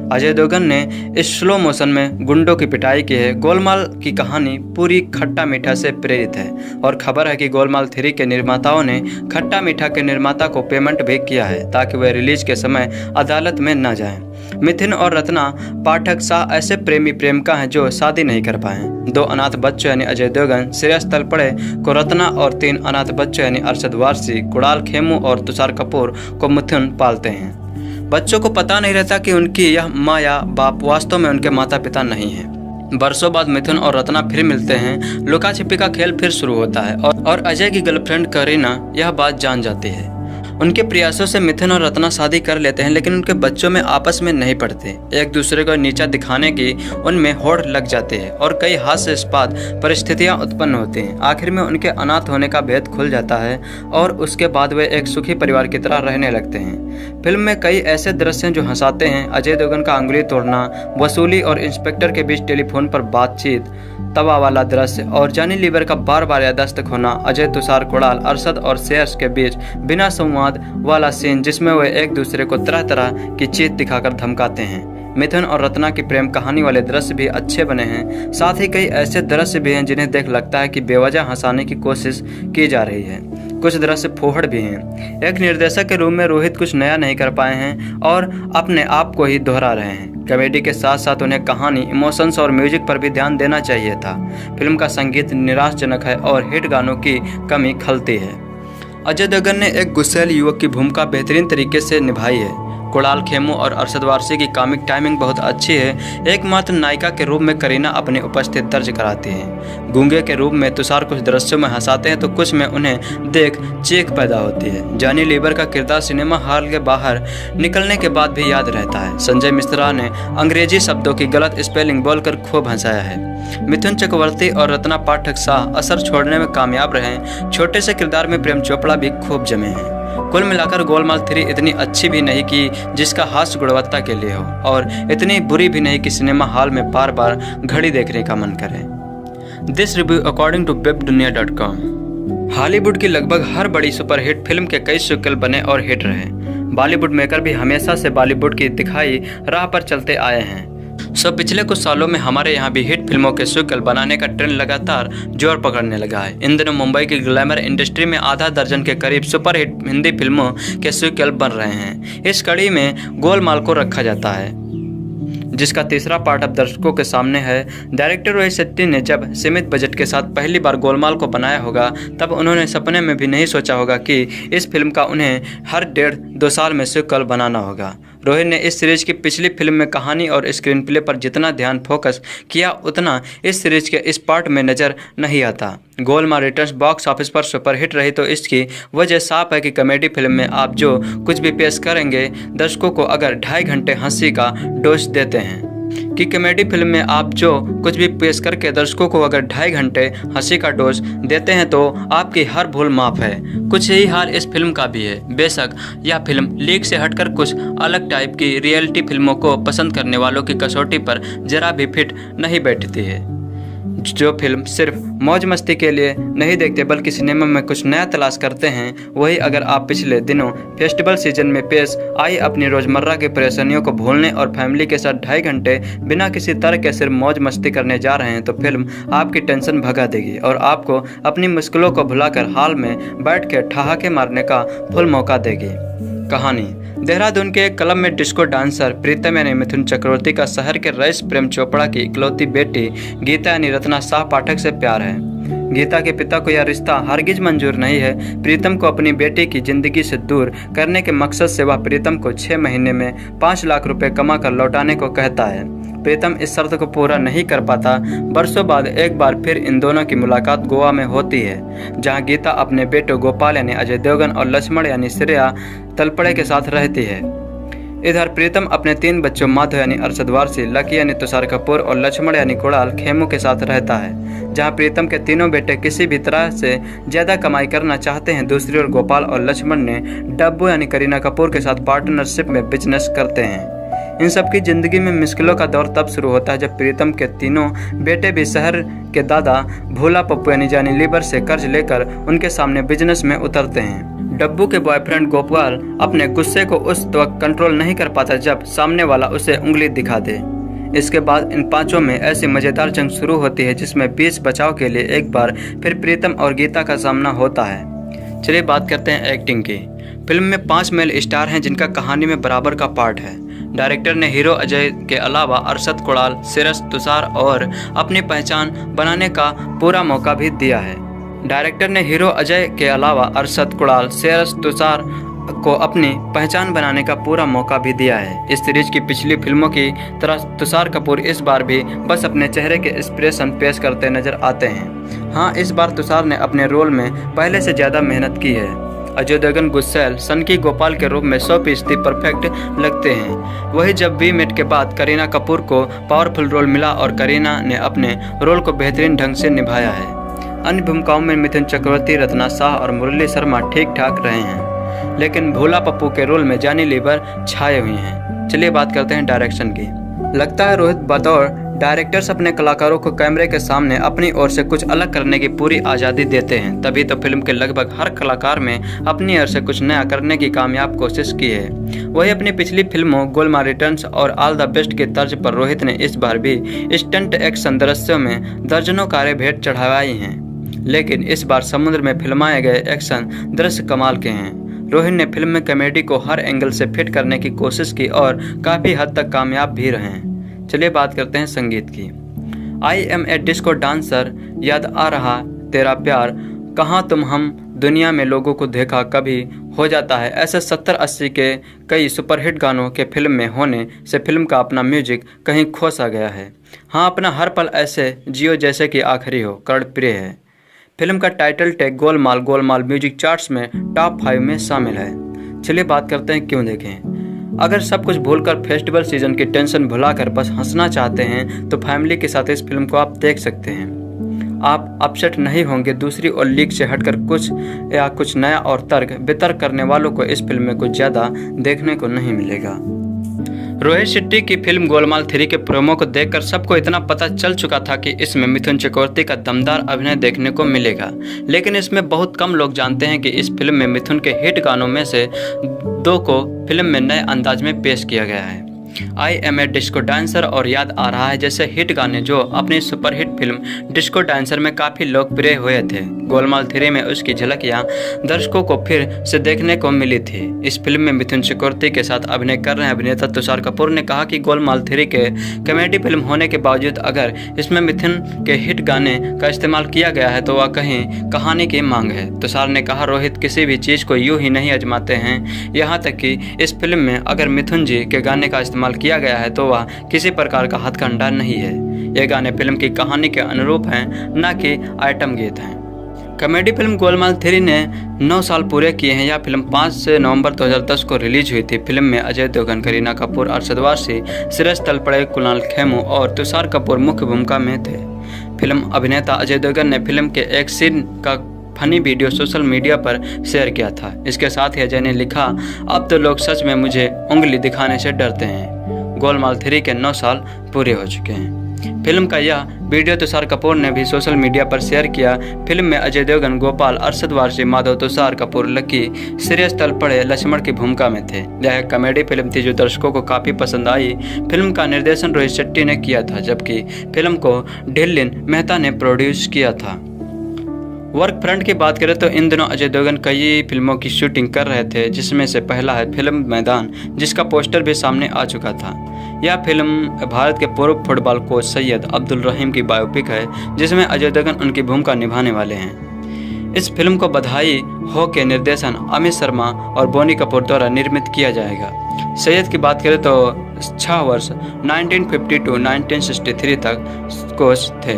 अजय देवगन ने इस स्लो मोशन में गुंडों की पिटाई की है। गोलमाल की कहानी पूरी खट्टा मीठा से प्रेरित है और खबर है कि गोलमाल 3 के निर्माताओं ने खट्टा मीठा के निर्माता को पेमेंट भी किया है ताकि वह रिलीज के समय अदालत में न जाएं। मिथुन और रत्ना पाठक शाह ऐसे प्रेमी प्रेमिका हैं जो शादी नहीं कर पाए। 2 अनाथ बच्चों यानी अजय देवगन, श्रेयस तलपड़े को रत्ना और 3 अनाथ बच्चों यानी अरशद वारसी, कुणाल खेमू और तुषार कपूर को मिथुन पालते हैं। बच्चों को पता नहीं रहता कि उनकी यह माँ या बाप वास्तव में उनके माता पिता नहीं हैं। बरसों बाद मिथुन और रत्ना फिर मिलते हैं। लुका छिपी का खेल फिर शुरू होता है और अजय की गर्लफ्रेंड करीना यह बात जान जाती है। उनके प्रयासों से मिथुन और रत्ना शादी कर लेते हैं, लेकिन उनके बच्चों में आपस में नहीं पड़ते। एक दूसरे को नीचा दिखाने की उनमें होड़ लग जाती है और कई हास्यास्पद परिस्थितियां उत्पन्न होती हैं। आखिर में उनके अनाथ होने का भेद खुल जाता है और उसके बाद वे एक सुखी परिवार की तरह रहने लगते हैं। फिल्म में कई ऐसे दृश्य जो हंसाते हैं। अजय देवगन का अंगुली तोड़ना, वसूली और इंस्पेक्टर के बीच टेलीफोन पर बातचीत, तवा वाला दृश्य और जॉनी लीवर का बार बार याददाश्त खोना, अजय, तुषार, कुणाल, अरशद और श्रेयस के बीच बिना संवाद वाला सीन जिसमें वे एक दूसरे को तरह तरह की चीज दिखाकर धमकाते हैं। मिथुन और रत्ना की प्रेम कहानी वाले दृश्य भी अच्छे बने हैं। साथ ही कई ऐसे दृश्य भी हैं जिन्हें देख लगता है कि बेवजह हंसाने की कोशिश की जा रही है। कुछ दृश्य फोहड़ भी हैं। एक निर्देशक के रूप में रोहित कुछ नया नहीं कर पाए हैं और अपने आप को ही दोहरा रहे हैं। कॉमेडी के साथ साथ उन्हें कहानी, इमोशंस और म्यूजिक पर भी ध्यान देना चाहिए था। फिल्म का संगीत निराशाजनक है और हिट गानों की कमी खलती है। अजय देवगन ने एक गुस्सैल युवक की भूमिका बेहतरीन तरीके से निभाई है। कुणाल खेमू और अरशद वारसी की कॉमिक टाइमिंग बहुत अच्छी है। एकमात्र नायिका के रूप में करीना अपनी उपस्थिति दर्ज कराती है। गूंगे के रूप में तुषार कुछ दृश्यों में हंसाते हैं तो कुछ में उन्हें देख चीख पैदा होती है। जॉनी लीवर का किरदार सिनेमा हॉल के बाहर निकलने के बाद भी याद रहता है। संजय मिश्रा ने अंग्रेजी शब्दों की गलत स्पेलिंग बोलकर खूब हंसाया है। मिथुन चक्रवर्ती और रत्ना पाठक शाह असर छोड़ने में कामयाब रहे। छोटे से किरदार में प्रेम चोपड़ा भी खूब जमे हैं। कुल मिलाकर गोलमाल 3 इतनी अच्छी भी नहीं कि जिसका हास्य गुणवत्ता के लिए हो और इतनी बुरी भी नहीं कि सिनेमा हॉल में बार बार घड़ी देखने का मन करे। This review according to webdunia.com। Hollywood की लगभग हर बड़ी सुपरहिट फिल्म के कई सीक्वल बने और हिट रहे। बॉलीवुड मेकर भी हमेशा से बॉलीवुड की दिखाई राह पर चलते आए हैं। पिछले कुछ सालों में हमारे यहाँ भी हिट फिल्मों के सीक्वल बनाने का ट्रेंड लगातार जोर पकड़ने लगा है। इन दिनों मुंबई की ग्लैमर इंडस्ट्री में आधा दर्जन के करीब सुपरहिट हिंदी फिल्मों के सीक्वल बन रहे हैं। इस कड़ी में गोलमाल को रखा जाता है, जिसका तीसरा पार्ट अब दर्शकों के सामने है। डायरेक्टर रोहित शेट्टी ने जब सीमित बजट के साथ पहली बार गोलमाल को बनाया होगा तब उन्होंने सपने में भी नहीं सोचा होगा कि इस फिल्म का उन्हें हर 1.5-2 साल में सीक्वल बनाना होगा। रोहित ने इस सीरीज की पिछली फिल्म में कहानी और स्क्रीन प्ले पर जितना ध्यान फोकस किया उतना इस सीरीज के इस पार्ट में नजर नहीं आता। गोलमाल रिटर्न्स बॉक्स ऑफिस पर सुपरहिट रही तो इसकी वजह साफ है कि कॉमेडी फिल्म में आप जो कुछ भी पेश करेंगे दर्शकों को अगर 2.5 घंटे हंसी का डोज देते हैं कि कॉमेडी फिल्म में आप जो कुछ भी पेश करके दर्शकों को अगर 2.5 घंटे हंसी का डोज देते हैं तो आपकी हर भूल माफ है। कुछ यही हाल इस फिल्म का भी है। बेशक यह फिल्म लीक से हटकर कुछ अलग टाइप की रियलिटी फिल्मों को पसंद करने वालों की कसौटी पर जरा भी फिट नहीं बैठती है। जो फिल्म सिर्फ मौज मस्ती के लिए नहीं देखते बल्कि सिनेमा में कुछ नया तलाश करते हैं, वही अगर आप पिछले दिनों फेस्टिवल सीजन में पेश आई अपनी रोजमर्रा की परेशानियों को भूलने और फैमिली के साथ 2.5 घंटे बिना किसी तरह के सिर्फ मौज मस्ती करने जा रहे हैं, तो फिल्म आपकी टेंशन भगा देगी और आपको अपनी मुश्किलों को भुलाकर हाल में बैठ के ठहाके मारने का फुल मौका देगी। कहानी: देहरादून के एक क्लब में डिस्को डांसर प्रीतम यानी मिथुन चक्रवर्ती का शहर के रईस प्रेम चोपड़ा की इकलौती बेटी गीता यानी रत्ना शाह पाठक से प्यार है। गीता के पिता को यह रिश्ता हरगिज मंजूर नहीं है। प्रीतम को अपनी बेटी की जिंदगी से दूर करने के मकसद से वह प्रीतम को 6 महीने में 5 लाख रुपए कमा कर लौटाने को कहता है। प्रीतम इस शर्त को पूरा नहीं कर पाता। बरसों बाद एक बार फिर इन दोनों की मुलाकात गोवा में होती है, जहां गीता अपने बेटों गोपाल यानी अजय देवगन और लक्ष्मण यानी श्रेया तलपड़े के साथ रहती है। इधर प्रीतम अपने 3 बच्चों माधव यानी अरशद वारसी, लकी यानी तुषार कपूर और लक्ष्मण यानी कुणाल खेमू के साथ रहता है। जहां प्रीतम के तीनों बेटे किसी भी तरह से ज्यादा कमाई करना चाहते हैं, दूसरी ओर गोपाल और लक्ष्मण ने डब्बू यानी करीना कपूर के साथ पार्टनरशिप में बिजनेस करते हैं। इन सब की जिंदगी में मुश्किलों का दौर तब शुरू होता है जब प्रीतम के तीनों बेटे भी शहर के दादा भोला पप्पू यानी जानी लीवर से कर्ज लेकर उनके सामने बिजनेस में उतरते हैं। डब्बू के बॉयफ्रेंड गोपाल अपने गुस्से को उस वक्त कंट्रोल नहीं कर पाता जब सामने वाला उसे उंगली दिखा दे। इसके बाद इन पांचों में ऐसी मजेदार जंग शुरू होती है जिसमें बीच बचाव के लिए एक बार फिर प्रीतम और गीता का सामना होता है। चलिए बात करते हैं एक्टिंग की। फिल्म में 5 मेल स्टार हैं जिनका कहानी में बराबर का पार्ट है। डायरेक्टर ने हीरो अजय के अलावा अरशद, कुणाल, सिरस, तुषार और अपनी पहचान बनाने का पूरा मौका भी दिया है। डायरेक्टर ने हीरो अजय के अलावा अरशद, कुणाल, सिरस, तुषार को अपनी पहचान बनाने का पूरा मौका भी दिया है। इस सीरीज की पिछली फिल्मों की तरह तुषार कपूर इस बार भी बस अपने चेहरे के एक्सप्रेशन पेश करते नजर आते हैं। हाँ, इस बार तुषार ने अपने रोल में पहले से ज्यादा मेहनत की है। अजय देवगन गुस्सैल सनकी गोपाल के रूप में 100% परफेक्ट लगते हैं। वही जब वी मेट के बाद करीना कपूर को पावरफुल रोल मिला और करीना ने अपने रोल को बेहतरीन ढंग से निभाया है। अन्य भूमिकाओं में मिथुन चक्रवर्ती, रत्ना शाह और मुरली शर्मा ठीक ठाक रहे हैं, लेकिन भोला पप्पू के रोल में जानी लीवर छाए हुए हैं। चलिए बात करते हैं डायरेक्शन की। लगता है रोहित बतौर डायरेक्टर्स अपने कलाकारों को कैमरे के सामने अपनी ओर से कुछ अलग करने की पूरी आज़ादी देते हैं, तभी तो फिल्म के लगभग हर कलाकार में अपनी ओर से कुछ नया करने की कामयाब कोशिश की है। वही अपनी पिछली फिल्मों गोलमाल रिटर्न्स और ऑल द बेस्ट के तर्ज पर रोहित ने इस बार भी स्टंट एक्शन दृश्यों में दर्जनों कारें भेंट चढ़ाई हैं, लेकिन इस बार समुद्र में फिल्माए गए एक्शन दृश्य कमाल के हैं। रोहित ने फिल्म में कॉमेडी को हर एंगल से फिट करने की कोशिश की और काफ़ी हद तक कामयाब भी रहे हैं। चलिए बात करते हैं संगीत की। I am a disco dancer, याद आ रहा तेरा प्यार, कहाँ तुम हम, दुनिया में लोगों को देखा, कभी हो जाता है, ऐसे 70-80 के कई सुपरहिट गानों के फिल्म में होने से फिल्म का अपना म्यूजिक कहीं खो सा गया है। हाँ, अपना हर पल ऐसे जियो जैसे कि आखिरी हो कर्णप्रिय है। फिल्म का title tag Golmaal Golmaal music charts में टॉप 5 में शामिल है। चलिए बात करते हैं क्यों देखें। अगर सब कुछ भूलकर फेस्टिवल सीजन की टेंशन भुलाकर बस हंसना चाहते हैं तो फैमिली के साथ इस फिल्म को आप देख सकते हैं। आप अपसेट नहीं होंगे। दूसरी ओर लीक से हटकर कुछ नया और तर्क वितर्क करने वालों को इस फिल्म में कुछ ज़्यादा देखने को नहीं मिलेगा। रोहित शेट्टी की फिल्म गोलमाल 3 के प्रोमो को देखकर सबको इतना पता चल चुका था कि इसमें मिथुन चक्रवर्ती का दमदार अभिनय देखने को मिलेगा, लेकिन इसमें बहुत कम लोग जानते हैं कि इस फिल्म में मिथुन के हिट गानों में से 2 को फिल्म में नए अंदाज में पेश किया गया है। I am a disco dancer और याद आ रहा है जैसे हिट गाने जो अपनी सुपरहिट फिल्म डिस्को डांसर में काफ़ी लोकप्रिय हुए थे। गोलमाल 3 में उसकी झलकियां दर्शकों को फिर से देखने को मिली थी। इस फिल्म में मिथुन चक्रवर्ती के साथ अभिनय कर रहे अभिनेता तुषार कपूर ने कहा कि गोलमाल 3 के कॉमेडी फिल्म होने के बावजूद अगर इसमें मिथुन के हिट गाने का इस्तेमाल किया गया है तो वह कहीं कहानी की मांग है। तुषार ने कहा, रोहित किसी भी चीज़ को यूं ही नहीं आजमाते हैं, यहाँ तक कि इस फिल्म में अगर मिथुन जी के गाने का इस्तेमाल किया गया है तो वह किसी प्रकार का हथकंडा नहीं है। ये गाने फिल्म की कहानी के अनुरूप हैं, न कि आइटम गीत हैं। कॉमेडी फिल्म गोलमाल 3 ने 9 साल पूरे किए हैं। यह फिल्म 5 नवंबर 2010 को रिलीज हुई थी। फिल्म में अजय देवगन, करीना कपूर, अरशद वारसी, सिरस तलपड़े, कुणाल खेमू और तुषार कपूर मुख्य भूमिका में थे। फिल्म अभिनेता अजय देवगन ने फिल्म के एक सीन का फनी वीडियो सोशल मीडिया पर शेयर किया था। इसके साथ ही अजय ने लिखा, अब तो लोग सच में मुझे उंगली दिखाने से डरते हैं। गोलमाल 3 के 9 साल पूरे हो चुके हैं। फिल्म का यह वीडियो तुषार कपूर ने भी सोशल मीडिया पर शेयर किया। फिल्म में अजय देवगन, गोपाल, अरशद वारसी, माधव, तुषार कपूर, लकी, श्रेयस तलपड़े लक्ष्मण की भूमिका में थे। यह एक कॉमेडी फिल्म थी जो दर्शकों को काफ़ी पसंद आई। फिल्म का निर्देशन रोहित शेट्टी ने किया था, जबकि फिल्म को ढिल्लन मेहता ने प्रोड्यूस किया था। वर्क फ्रंट की बात करें तो इन दिनों अजय देवगन कई फिल्मों की शूटिंग कर रहे थे, जिसमें से पहला है फिल्म मैदान, जिसका पोस्टर भी सामने आ चुका था। यह फिल्म भारत के पूर्व फुटबॉल कोच सैयद अब्दुल रहीम की बायोपिक है, जिसमें अजय देवगन उनकी भूमिका निभाने वाले हैं। इस फिल्म को बधाई हो के निर्देशन अमित शर्मा और बोनी कपूर द्वारा निर्मित किया जाएगा। सैयद की बात करें तो 6 वर्ष 1950-1963 तक कोच थे।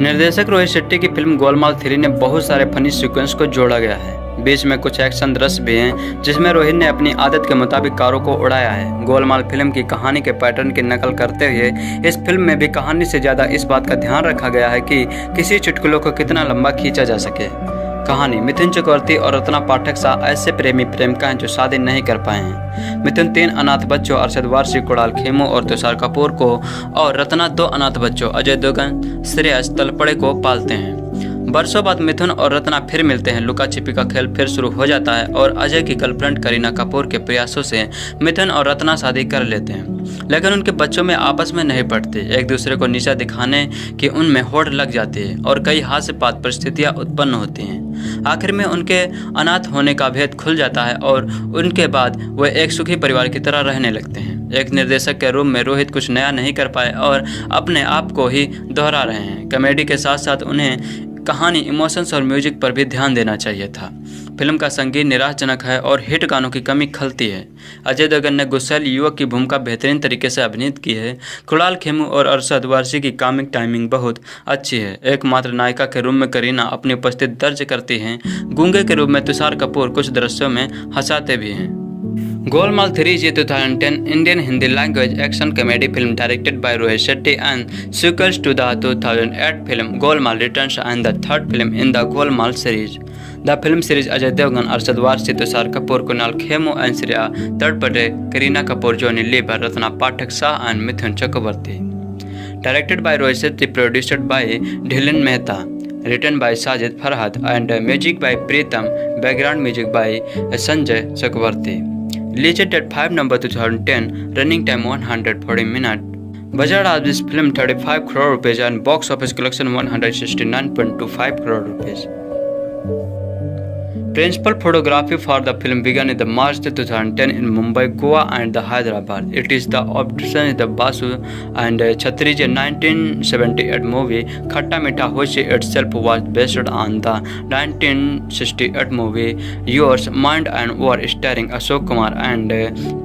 निर्देशक रोहित शेट्टी की फिल्म गोलमाल 3 ने बहुत सारे फनी सीक्वेंस को जोड़ा गया है। बीच में कुछ एक्शन दृश्य भी हैं, जिसमें रोहित ने अपनी आदत के मुताबिक कारों को उड़ाया है। गोलमाल फिल्म की कहानी के पैटर्न की नकल करते हुए इस फिल्म में भी कहानी से ज़्यादा इस बात का ध्यान रखा गया है कि किसी चुटकुलों को कितना लंबा खींचा जा सके। कहानी मिथुन चक्रवर्ती और रत्ना पाठक शाह ऐसे प्रेमी प्रेमिका हैं जो शादी नहीं कर पाए हैं। मिथुन 3 अनाथ बच्चों अरशद वारसी, कुणाल खेमू और तुषार कपूर को और रत्ना 2 अनाथ बच्चों अजय देवगन, श्रेयस तलपड़े को पालते हैं। बरसों बाद मिथुन और रत्ना फिर मिलते हैं। लुका छिपी का खेल फिर शुरू हो जाता है और अजय की गर्लफ्रेंड करीना कपूर के प्रयासों से मिथुन और रत्ना शादी कर लेते हैं, लेकिन उनके बच्चों में आपस में नहीं पड़ते। एक दूसरे को नीचा दिखाने की उनमें होड़ लग जाती है और कई हास्यपात परिस्थितियां उत्पन्न होती हैं। आखिर में उनके अनाथ होने का भेद खुल जाता है और उनके बाद वे एक सुखी परिवार की तरह रहने लगते हैं। एक निर्देशक के रूप में रोहित कुछ नया नहीं कर पाए और अपने आप को ही दोहरा रहे हैं। कॉमेडी के साथ साथ उन्हें कहानी, इमोशंस और म्यूजिक पर भी ध्यान देना चाहिए था। फिल्म का संगीत निराशजनक है और हिट गानों की कमी खलती है। अजय देवगन ने गुस्सैल युवक की भूमिका बेहतरीन तरीके से अभिनीत की है। कुणाल खेमू और अरशद वारसी की कॉमिक टाइमिंग बहुत अच्छी है। एकमात्र नायिका के रूप में करीना अपनी उपस्थिति दर्ज करती हैं। गूंगे के रूप में तुषार कपूर कुछ दृश्यों में हंसाते भी हैं। Golmaal 3 is a 2010 Indian Hindi language action comedy film directed by Rohit Shetty and sequels to the 2008 film Golmaal Returns and the third film in the Golmaal series. The film series Ajay Devgan, Arshad Warsi, Tushar Kapoor, Kunal Khemu and Shreya Tadpade, Kareena Kapoor, Johnny Lever, Ratna Pathak Shah and Mithun Chakravarti. Directed by Rohit Shetty, produced by Dhillon Mehta. Written by Sajid Farhad and music by Pritam, background music by Sanjay Chakravarti. Released at 5 November 2010, running time 140 minutes. Budget of this film 35 crore rupees and box office collection 169.25 crore rupees. Principal photography for the film began in the March 2010 in Mumbai, Goa and the Hyderabad. It is the option the Basu and Chhatriji 1978 movie Khatta Meetha Hoshi itself was based on the 1968 movie Yours Mind and War starring Ashok Kumar and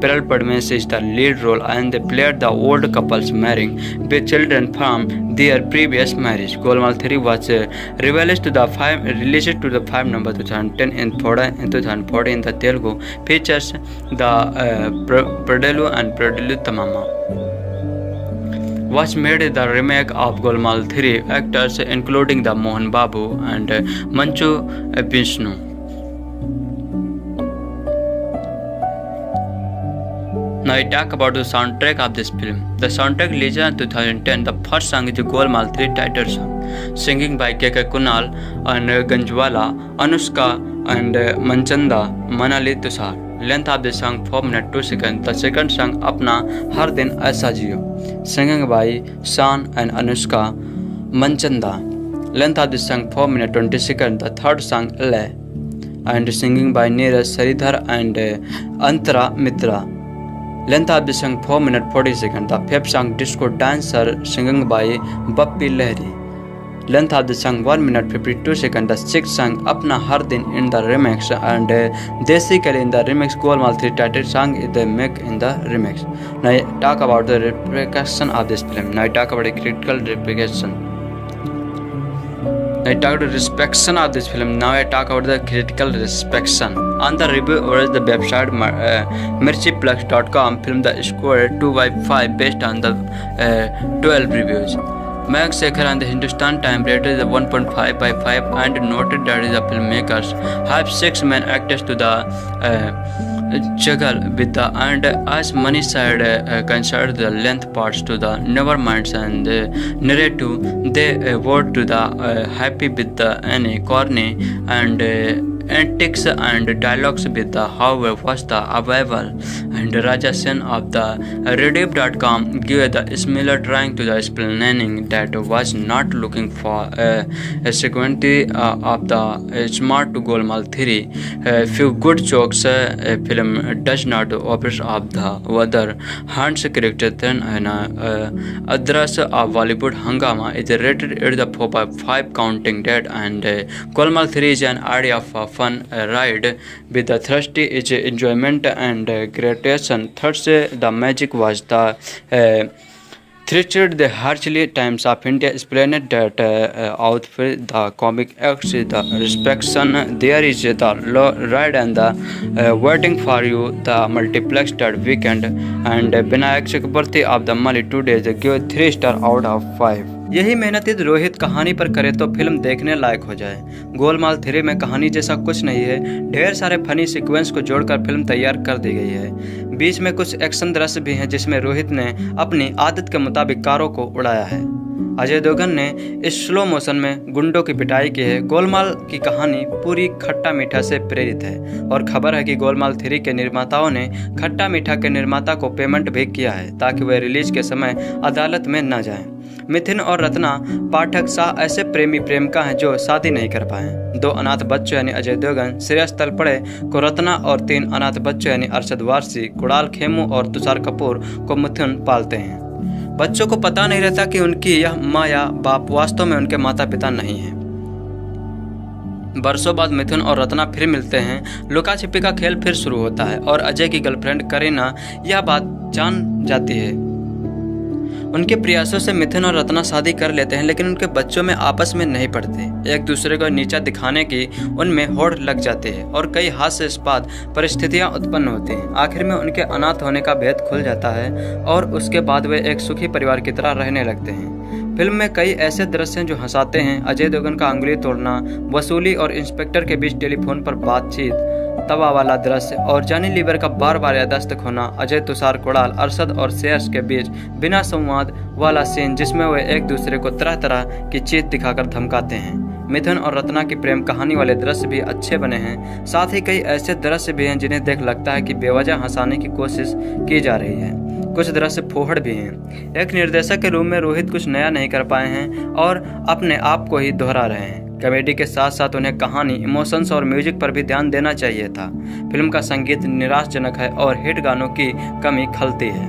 Peral Padmes is the lead role and they played the old couples marrying with children from their previous marriage. Golmaal 3 was released to the 5 November 2010 in 2014 in the Telugu features the Pradelu and Pradelu Tamama. Was made the remake of Golmaal 3 actors including the Mohan Babu and Manchu Vishnu. Now I talk about the soundtrack of this film. The soundtrack released in 2010. The first song is the Golmaal 3 title song, singing by K.K. Kunal and Ganjwala, Anushka and Manchanda, Manali Tushar. Length of the song 4 minutes 2 seconds. The second song Apna Har Din Aisa Jiyo, singing by Shan and Anushka Manchanda. Length of the song 4 minutes 20 seconds. The third song Le and singing by Neeraj Saridhar and Antara Mitra. Length of the song 4 minutes 40 seconds. The fifth song Disco Dancer, singing by Bappi Lahiri. Length of the song 1 minute 52 seconds. The sixth song Apna Har Din in the remix and Desi Kali in the remix. Golmaal 3 title song is the make in the remix. Now I talk about the repercussion of this film. Now I talk about the critical repercussion. I talk about the reception of this film. Now I talk about the critical reception. On the review over the website mirchiplex.com, film the score 2/5 based on the 12 reviews. Max Sekhar and the Hindustan Times rated the 1.5/5 and noted that the filmmakers have 6 main actors to the juggle with the and as many side considered the length parts to the never minds and narrative they word to the happy with the any corny and antics and dialogues with the however was the available and Raja Sen of the Rediff.com gave the similar trying to the explaining that was not looking for a sequence of the smart to Golmaal theory. Few good jokes film does not operate of the other Hans character then Adras of Bollywood Hangama is rated at the 4/5 counting that and Golmaal theory is an idea of fun ride with the thirsty is enjoyment and gratitude. Third, the magic was the threatened the Harshly Times of India explained that outfit the comic acts the inspection there is the low ride and the waiting for you the multiplex that weekend and Vinayak Chakrabarti of the Mali 2 days give 3 star out of 5. यही मेहनती रोहित कहानी पर करे तो film देखने लायक हो जाए। Golmaal three में कहानी जैसा कुछ नहीं है, ढेर सारे फनी सीक्वेंस को जोड़कर फिल्म तैयार कर दी गई है। बीच में कुछ एक्शन दृश्य भी हैं जिसमें रोहित ने अपनी आदत के मुताबिक कारों को उड़ाया है। अजय देवगन ने इस स्लो मोशन में गुंडों की पिटाई की है। गोलमाल की कहानी पूरी खट्टा मीठा से प्रेरित है और खबर है कि गोलमाल 3 के निर्माताओं ने खट्टा मीठा के निर्माता को पेमेंट भी किया है ताकि वह रिलीज के समय अदालत में न जाएं। मिथुन और रत्ना पाठक शाह ऐसे प्रेमी प्रेमिका हैं जो शादी नहीं कर पाए। 2 अनाथ बच्चों यानी अजय देवगन, श्रेयस तलपड़े को रत्ना और 3 अनाथ बच्चों यानी अरशद वारसी, कुणाल खेमू और तुषार कपूर को मिथुन पालते हैं। बच्चों को पता नहीं रहता कि उनकी यह माँ या बाप वास्तव में उनके माता पिता नहीं हैं। बरसों बाद मिथुन और रत्ना फिर मिलते हैं। लुका छिपी का खेल फिर शुरू होता है और अजय की गर्लफ्रेंड करीना यह बात जान जाती है। उनके प्रयासों से मिथुन और रत्ना शादी कर लेते हैं लेकिन उनके बच्चों में आपस में नहीं पड़ते। एक दूसरे को नीचा दिखाने की उनमें होड़ लग जाती है और कई हास्यास्पद परिस्थितियां उत्पन्न होती हैं। आखिर में उनके अनाथ होने का भेद खुल जाता है और उसके बाद वे एक सुखी परिवार की तरह रहने लगते हैं। फिल्म में कई ऐसे दृश्य हैं जो हंसाते हैं। अजय देवगन का अंगुली तोड़ना, वसूली और इंस्पेक्टर के बीच टेलीफोन पर बातचीत, तवा वाला दृश्य और जॉनी लीवर का बार बार याददाश्त खोना, अजय, तुषार, कुणाल, अरशद और श्रेयस के बीच बिना संवाद वाला सीन जिसमें वे एक दूसरे को तरह तरह की चीज दिखाकर धमकाते हैं। मिथुन और रत्ना की प्रेम कहानी वाले दृश्य भी अच्छे बने हैं। साथ ही कई ऐसे दृश्य भी हैं जिन्हें देख लगता है कि बेवजह हंसाने की कोशिश की जा रही है। कुछ दृश्य फोहड़ भी हैं। एक निर्देशक के रूप में रोहित कुछ नया नहीं कर पाए हैं और अपने आप को ही दोहरा रहे हैं। कॉमेडी के साथ साथ उन्हें कहानी, इमोशंस और म्यूजिक पर भी ध्यान देना चाहिए था। फिल्म का संगीत निराशजनक है और हिट गानों की कमी खलती है।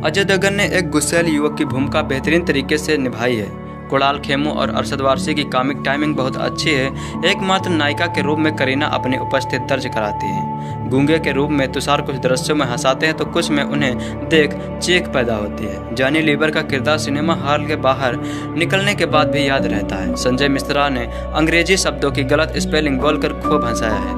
अजय देवगन ने एक गुस्सैल युवक की भूमिका बेहतरीन तरीके से निभाई है। कुणाल खेमू और अरशद वारसी की कॉमिक टाइमिंग बहुत अच्छी है। एकमात्र नायिका के रूप में करीना अपनी उपस्थिति दर्ज कराती है। गूंगे के रूप में तुषार कुछ दृश्यों में हंसाते हैं तो कुछ में उन्हें देख चीख पैदा होती है। जॉनी लीवर का किरदार सिनेमा हॉल के बाहर निकलने के बाद भी याद रहता है। संजय मिश्रा ने अंग्रेजी शब्दों की गलत स्पेलिंग बोलकर खूब हंसाया है।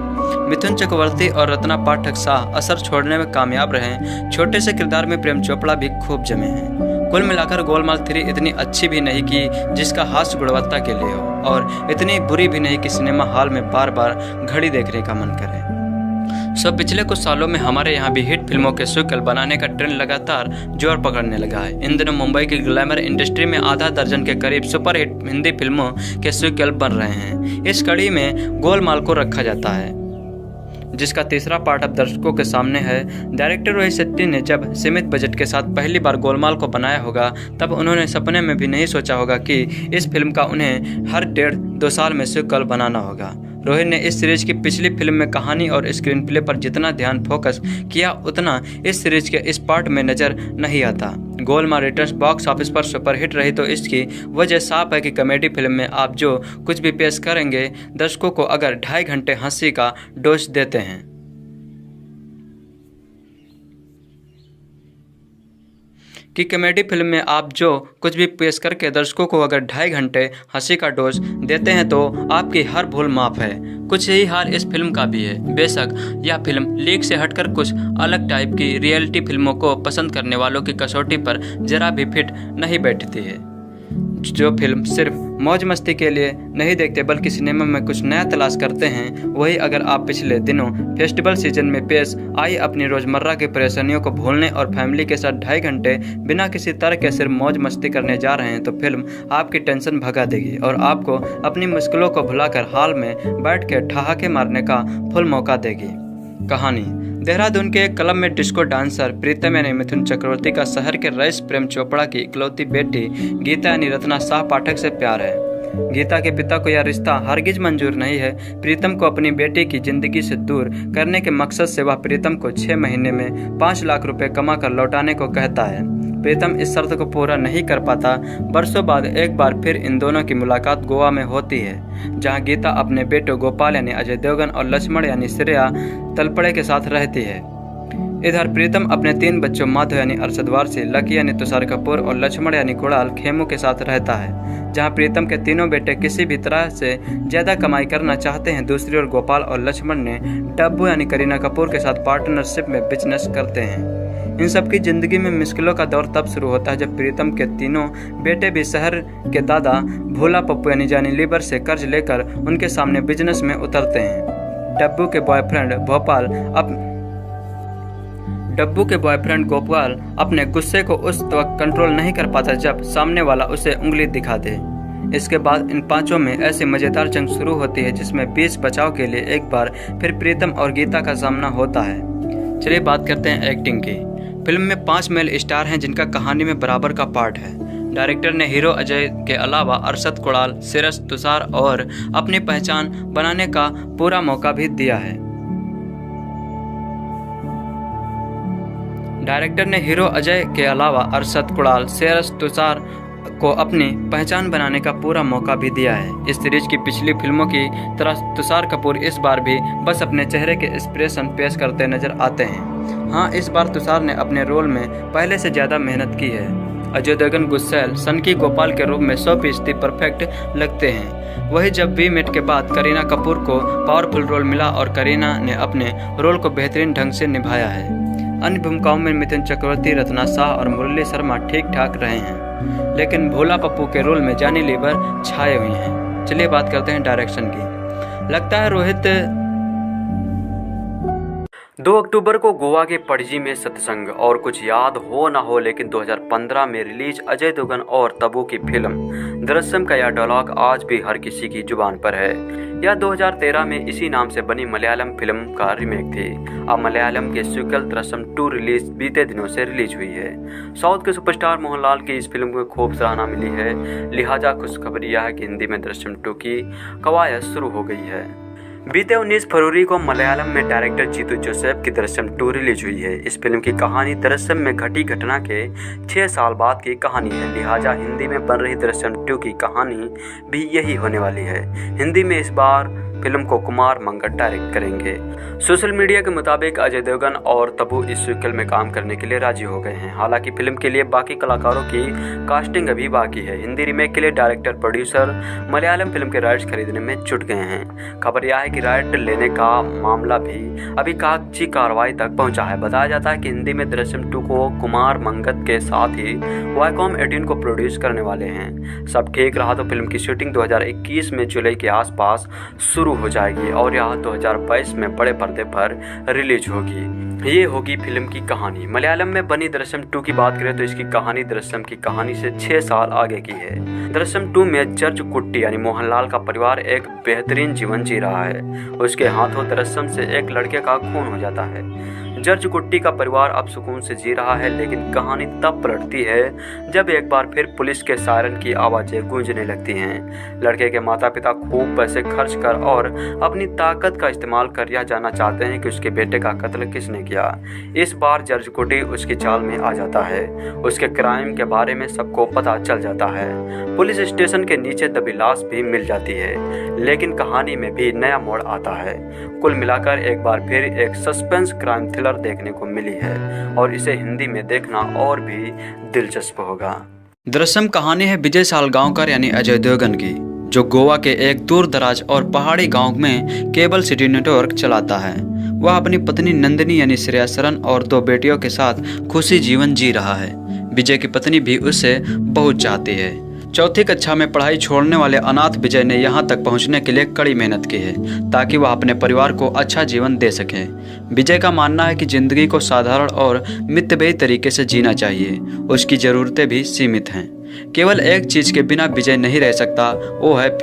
मिथुन चक्रवर्ती और रत्ना पाठक शाह असर छोड़ने में कामयाब रहे। छोटे से किरदार में प्रेम चोपड़ा भी खूब जमे हैं। कुल मिलाकर गोलमाल 3 इतनी अच्छी भी नहीं कि जिसका हास्य गुणवत्ता के लिए हो और इतनी बुरी भी नहीं कि सिनेमा हॉल में बार बार घड़ी देखने का मन करे। पिछले कुछ सालों में हमारे यहाँ भी हिट फिल्मों के सीक्वल बनाने का ट्रेंड लगातार जोर पकड़ने लगा है। इन दिनों मुंबई की ग्लैमर इंडस्ट्री में आधा दर्जन के करीब सुपर हिट हिंदी फिल्मों के सीक्वल बन रहे हैं। इस कड़ी में गोलमाल को रखा जाता है जिसका तीसरा पार्ट अब दर्शकों के सामने है। डायरेक्टर रोहित शेट्टी ने जब सीमित बजट के साथ पहली बार गोलमाल को बनाया होगा तब उन्होंने सपने में भी नहीं सोचा होगा कि इस फिल्म का उन्हें हर 1.5-2 साल में सीक्वल बनाना होगा। रोहित ने इस सीरीज की पिछली फिल्म में कहानी और स्क्रीन प्ले पर जितना ध्यान फोकस किया उतना इस सीरीज के इस पार्ट में नजर नहीं आता। गोलमाल रिटर्न्स बॉक्स ऑफिस पर सुपरहिट रही तो इसकी वजह साफ है कि कॉमेडी फिल्म में आप जो कुछ भी पेश करेंगे दर्शकों को अगर 2.5 घंटे हंसी का डोज देते हैं कि कॉमेडी फिल्म में आप जो कुछ भी पेश करके दर्शकों को अगर 2.5 घंटे हंसी का डोज देते हैं तो आपकी हर भूल माफ है। कुछ यही हाल इस फिल्म का भी है। बेशक यह फिल्म लीक से हटकर कुछ अलग टाइप की रियलिटी फिल्मों को पसंद करने वालों की कसौटी पर जरा भी फिट नहीं बैठती है। जो फिल्म सिर्फ मौज मस्ती के लिए नहीं देखते बल्कि सिनेमा में कुछ नया तलाश करते हैं, वही अगर आप पिछले दिनों फेस्टिवल सीजन में पेश आई अपनी रोजमर्रा की परेशानियों को भूलने और फैमिली के साथ 2.5 घंटे बिना किसी तरह के सिर्फ मौज मस्ती करने जा रहे हैं तो फिल्म आपकी टेंशन भगा देगी और आपको अपनी मुश्किलों को भुलाकर हाल में बैठ के ठहाके मारने का फुल मौका देगी। कहानी देहरादून के एक क्लब में डिस्को डांसर प्रीतम यानी मिथुन चक्रवर्ती का शहर के रईस प्रेम चोपड़ा की इकलौती बेटी गीता यानी रत्ना शाह पाठक से प्यार है। गीता के पिता को यह रिश्ता हरगिज मंजूर नहीं है। प्रीतम को अपनी बेटी की जिंदगी से दूर करने के मकसद से वह प्रीतम को 6 महीने में 5 लाख रुपए कमा कर लौटाने को कहता है। प्रीतम इस शर्त को पूरा नहीं कर पाता। बरसों बाद एक बार फिर इन दोनों की मुलाकात गोवा में होती है, जहां गीता अपने बेटों गोपाल यानी अजय देवगन और लक्ष्मण यानी श्रेया तलपड़े के साथ रहती है। इधर प्रीतम अपने 3 बच्चों माधव यानी अरशद वारसी, लकी यानी तुषार कपूर और लक्ष्मण यानी कुणाल खेमू के साथ रहता है। जहां प्रीतम के तीनों बेटे किसी भी तरह से ज्यादा कमाई करना चाहते हैं, दूसरी ओर गोपाल और लक्ष्मण ने डब्बू यानी करीना कपूर के साथ पार्टनरशिप में बिजनेस करते हैं। इन सबकी जिंदगी में मुश्किलों का दौर तब शुरू होता है जब प्रीतम के तीनों बेटे भी शहर के दादा भोला पप्पू यानी जानी लीवर से कर्ज लेकर उनके सामने बिजनेस में उतरते हैं। डब्बू के बॉयफ्रेंड गोपाल अपने गुस्से को उस वक्त कंट्रोल नहीं कर पाता जब सामने वाला उसे उंगली दिखा दे। इसके बाद इन पांचों में ऐसी मजेदार जंग शुरू होती है जिसमें बीच बचाव के लिए एक बार फिर प्रीतम और गीता का सामना होता है। चलिए बात करते हैं एक्टिंग की। फिल्म में 5 मेल स्टार हैं जिनका कहानी में बराबर का पार्ट है। डायरेक्टर ने हीरो अजय के अलावा अरशद, कुणाल, सिरस, तुषार और अपनी पहचान बनाने का पूरा मौका भी दिया है। डायरेक्टर ने हीरो अजय के अलावा अरशद, कुणाल, सिरस, तुषार को अपनी पहचान बनाने का पूरा मौका भी दिया है। इस सीरीज की पिछली फिल्मों की तरह तुषार कपूर इस बार भी बस अपने चेहरे के एक्सप्रेशन पेश करते नजर आते हैं। हाँ, इस बार तुषार ने अपने रोल में पहले से ज्यादा मेहनत की है। अजय देवगन गुस्सैल सनकी गोपाल के रूप में 100% परफेक्ट लगते हैं। वही जब वी मेट के बाद करीना कपूर को पावरफुल रोल मिला और करीना ने अपने रोल को बेहतरीन ढंग से निभाया है। अन्य भूमिकाओं में मिथुन चक्रवर्ती, रत्ना शाह और मुरली शर्मा ठीक ठाक रहे हैं, लेकिन भोला पप्पू के रोल में जानी लीवर छाए हुए हैं। चलिए बात करते हैं डायरेक्शन की। लगता है रोहित 2 अक्टूबर को गोवा के पणजी में सत्संग और कुछ याद हो ना हो, लेकिन 2015 में रिलीज अजय देवगन और तब्बू की फिल्म दृश्यम का यह डायलॉग आज भी हर किसी की जुबान पर है। यह 2013 में इसी नाम से बनी मलयालम फिल्म का रीमेक थी। अब मलयालम के सीक्वल दृश्यम 2 रिलीज बीते दिनों से रिलीज हुई है। साउथ के सुपरस्टार मोहनलाल की इस फिल्म को खूब सराहना मिली है, लिहाजा खुशखबरी यह है कि हिंदी में दृश्यम 2 की कवायद शुरू हो गई है। बीते 19 फरवरी को मलयालम में डायरेक्टर जीतू जोसेफ की दृश्यम 2 रिलीज हुई है। इस फिल्म की कहानी दृश्यम में घटी घटना के 6 साल बाद की कहानी है, लिहाजा हिंदी में बन रही दृश्यम 2 की कहानी भी यही होने वाली है। हिंदी में इस बार फिल्म को कुमार मंगट डायरेक्ट करेंगे। सोशल मीडिया के मुताबिक अजय देवगन और तब्बू इस सीक्वल में काम करने के लिए राजी हो गए हैं। हालांकि फिल्म के लिए बाकी कलाकारों की कास्टिंग अभी बाकी है। हिंदी रीमेक के लिए डायरेक्टर प्रोड्यूसर मलयालम फिल्म के राइट्स खरीदने में जुट गए हैं। खबर यह है कि राइट लेने का मामला भी अभी कागजी कार्रवाई तक पहुंचा है। बताया जाता है कि हिंदी में दृश्यम 2 को कुमार मंगत के साथ ही वाईकॉम 18 को प्रोड्यूस करने वाले हैं। सब ठीक रहा तो फिल्म की शूटिंग 2021 में जुलाई के आसपास शुरू हो जाएगी और यह 2022 में बड़े पर्दे पर रिलीज होगी। ये होगी फिल्म की कहानी। मलयालम में बनी दृश्यम 2 की बात करें तो इसकी कहानी दृश्यम की कहानी से 6 साल आगे की है। दृश्यम 2 में जर्ज कुट्टी यानी मोहनलाल का परिवार एक बेहतरीन जीवन जी रहा है। उसके हाथों दृश्यम से एक लड़के का खून हो जाता है। जर्ज कुट्टी का परिवार अब सुकून से जी रहा है, लेकिन कहानी तब पलटती है जब एक बार फिर पुलिस के सायरन की आवाजें गूंजने लगती हैं। लड़के के माता पिता खूब पैसे खर्च कर और अपनी ताकत का इस्तेमाल कर यह जानना चाहते हैं कि उसके बेटे का कत्ल किसने किया। इस बार जर्ज कुट्टी उसकी चाल में आ जाता है। उसके क्राइम के बारे में सबको पता चल जाता है। पुलिस स्टेशन के नीचे दबी लाश भी मिल जाती है, लेकिन कहानी में भी नया मोड़ आता है। कुल मिलाकर एक बार फिर एक सस्पेंस क्राइम थ्रिलर देखने को मिली है और इसे हिंदी में देखना और भी दिलचस्प होगा। दृश्यम कहानी है विजय सालगांवकर यानी अजय देवगन की, जो गोवा के एक दूर दराज और पहाड़ी गांव में केबल सिटी नेटवर्क चलाता है। वह अपनी पत्नी नंदिनी यानी श्रेया सरन और 2 बेटियों के साथ खुशी जीवन जी रहा है। विजय की पत्नी भी उससे बहुत चाहती है। चौथी कक्षा में पढ़ाई छोड़ने वाले अनाथ विजय ने यहाँ तक पहुँचने के लिए कड़ी मेहनत की है ताकि वह अपने परिवार को अच्छा जीवन दे सके। विजय का मानना है कि जिंदगी को साधारण और मितव्ययी तरीके से जीना चाहिए। उसकी ज़रूरतें भी सीमित हैं। केवल एक चीज़ के बिना विजय नहीं रह सकता, वो है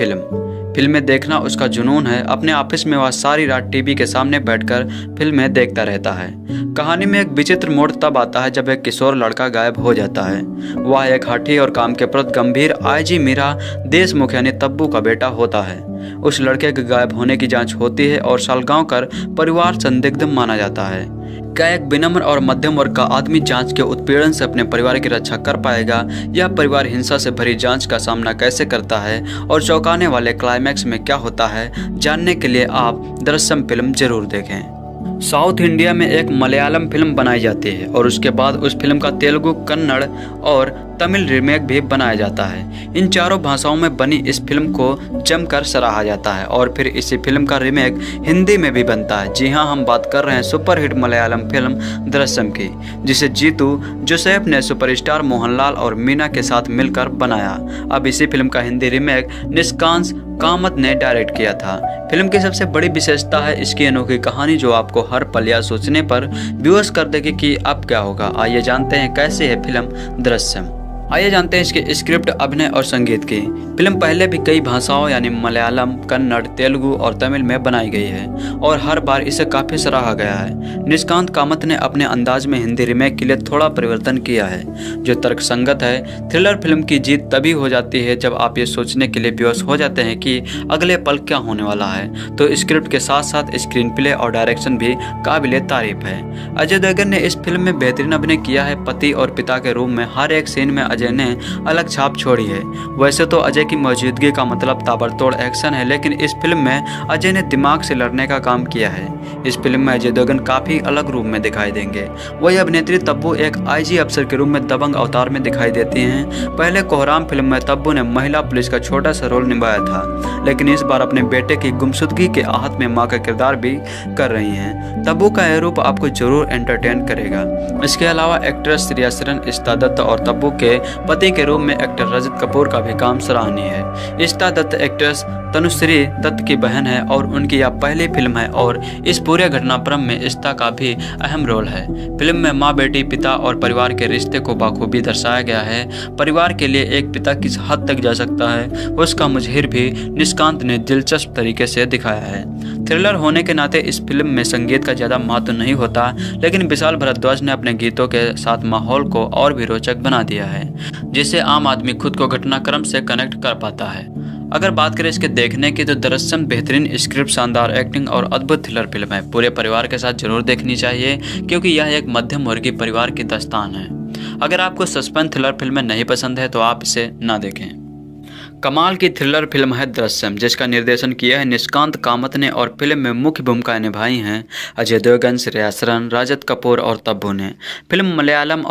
फिल्में देखना उसका जुनून है। अपने ऑफिस में वह सारी रात टीवी के सामने बैठकर फिल्में देखता रहता है। कहानी में एक विचित्र मोड़ तब आता है जब एक किशोर लड़का गायब हो जाता है। वह एक हठी और काम के प्रति गंभीर आईजी मीरा देशमुख यानी तब्बू का बेटा होता है। उस लड़के के गायब होने की जांच होती है और सालगांवकर परिवार संदिग्ध माना जाता है। क्या एक विनम्र और मध्यम वर्ग का आदमी जांच के उत्पीड़न से अपने परिवार की रक्षा कर पाएगा? यह परिवार हिंसा से भरी जांच का सामना कैसे करता है और चौंकाने वाले क्लाइमैक्स में क्या होता है, जानने के लिए आप दृश्यम फिल्म जरूर देखें। साउथ इंडिया में एक मलयालम फिल्म बनाई जाती है और उसके बाद उस फिल्म का तेलुगु, कन्नड़ और तमिल रीमेक भी बनाया जाता है। इन चारों भाषाओं में बनी इस फिल्म को जमकर सराहा जाता है और फिर इसी फिल्म का रीमेक हिंदी में भी बनता है। जी हाँ, हम बात कर रहे हैं सुपरहिट मलयालम फिल्म दृश्यम की, जिसे जीतू जोसेफ ने सुपरस्टार मोहनलाल और मीना के साथ मिलकर बनाया। अब इसी फिल्म का हिंदी रीमेक निष्कांत कामत ने डायरेक्ट किया था। फिल्म की सबसे बड़ी विशेषता है इसकी अनोखी कहानी, जो आपको हर पल या सोचने पर बेहोश कर देगी कि अब क्या होगा। आइए जानते हैं कैसे है फिल्म दृश्यम। आइए जानते हैं इसके स्क्रिप्ट, अभिनय और संगीत की। फिल्म पहले भी कई भाषाओं यानी मलयालम, कन्नड़, तेलुगु और तमिल में बनाई गई है और हर बार इसे काफ़ी सराहा गया है। निष्कांत कामत ने अपने अंदाज में हिंदी रीमेक के लिए थोड़ा परिवर्तन किया है जो तर्कसंगत है। थ्रिलर फिल्म की जीत तभी हो जाती है जब आप ये सोचने के लिए बेहोश हो जाते हैं कि अगले पल क्या होने वाला है। तो स्क्रिप्ट के साथ साथ स्क्रीन प्ले और डायरेक्शन भी काबिले तारीफ है। अजय देवगन ने इस फिल्म में बेहतरीन अभिनय किया है। पति और पिता के रूप में हर एक सीन में अजय ने अलग छाप छोड़ी है। वैसे तो अजय की मौजूदगी का मतलब ताबड़तोड़ एक्शन है, लेकिन इस फिल्म में अजय ने दिमाग से लड़ने का काम किया है। इस फिल्म में अजय देवगन काफी अलग रूप में दिखाई देंगे। वही अभिनेत्री तब्बू एक आईजी अफसर के रूप में दबंग अवतार में दिखाई देती हैं। पहले कोहराम फिल्म में तब्बू ने महिला पुलिस का छोटा सा रोल निभाया था, लेकिन इस बार अपने बेटे की गुमशुदगी के आहत में मां का किरदार भी कर रही हैं। तब्बू का यह रूप आपको जरूर एंटरटेन करेगा। इसके अलावा एक्ट्रेस श्रेया सरन, इश्ता दत्त और तब्बू के पति के रूप में एक्टर रजत कपूर का भी काम सराहनीय है। इश्ता दत्त एक्ट्रेस तनुश्री दत्त की बहन है और उनकी यह पहली फिल्म है और इस पूरे घटनाक्रम में इश्ता का भी अहम रोल है। फिल्म में माँ, बेटी, पिता और परिवार के रिश्ते को बाखूबी दर्शाया गया है। परिवार के लिए एक पिता किस हद तक जा सकता है उसका मुजहिर भी निष्कांत ने दिलचस्प तरीके से दिखाया है। थ्रिलर होने के नाते इस फिल्म में संगीत का ज्यादा महत्व नहीं होता, लेकिन विशाल भारद्वाज ने अपने गीतों के साथ माहौल को और भी रोचक बना दिया है, जिससे आम आदमी खुद को घटनाक्रम से कनेक्ट कर पाता है। अगर बात करें इसके देखने की तो दृश्यम बेहतरीन स्क्रिप्ट, शानदार एक्टिंग और अद्भुत थ्रिलर फिल्म है। पूरे परिवार के साथ जरूर देखनी चाहिए क्योंकि यह एक मध्यम वर्गीय परिवार की दास्तान है। अगर आपको सस्पेंस थ्रिलर फिल्में नहीं पसंद है तो आप इसे ना देखें। कमाल की थ्रिलर फिल्म है दृश्यम, जिसका निर्देशन किया है निष्कांत कामत ने और फिल्म में मुख्य भूमिकाएं निभाई हैं अजय देवगन, श्रेया सरन, रजत कपूर और तब्बू ने। फिल्म मलयालम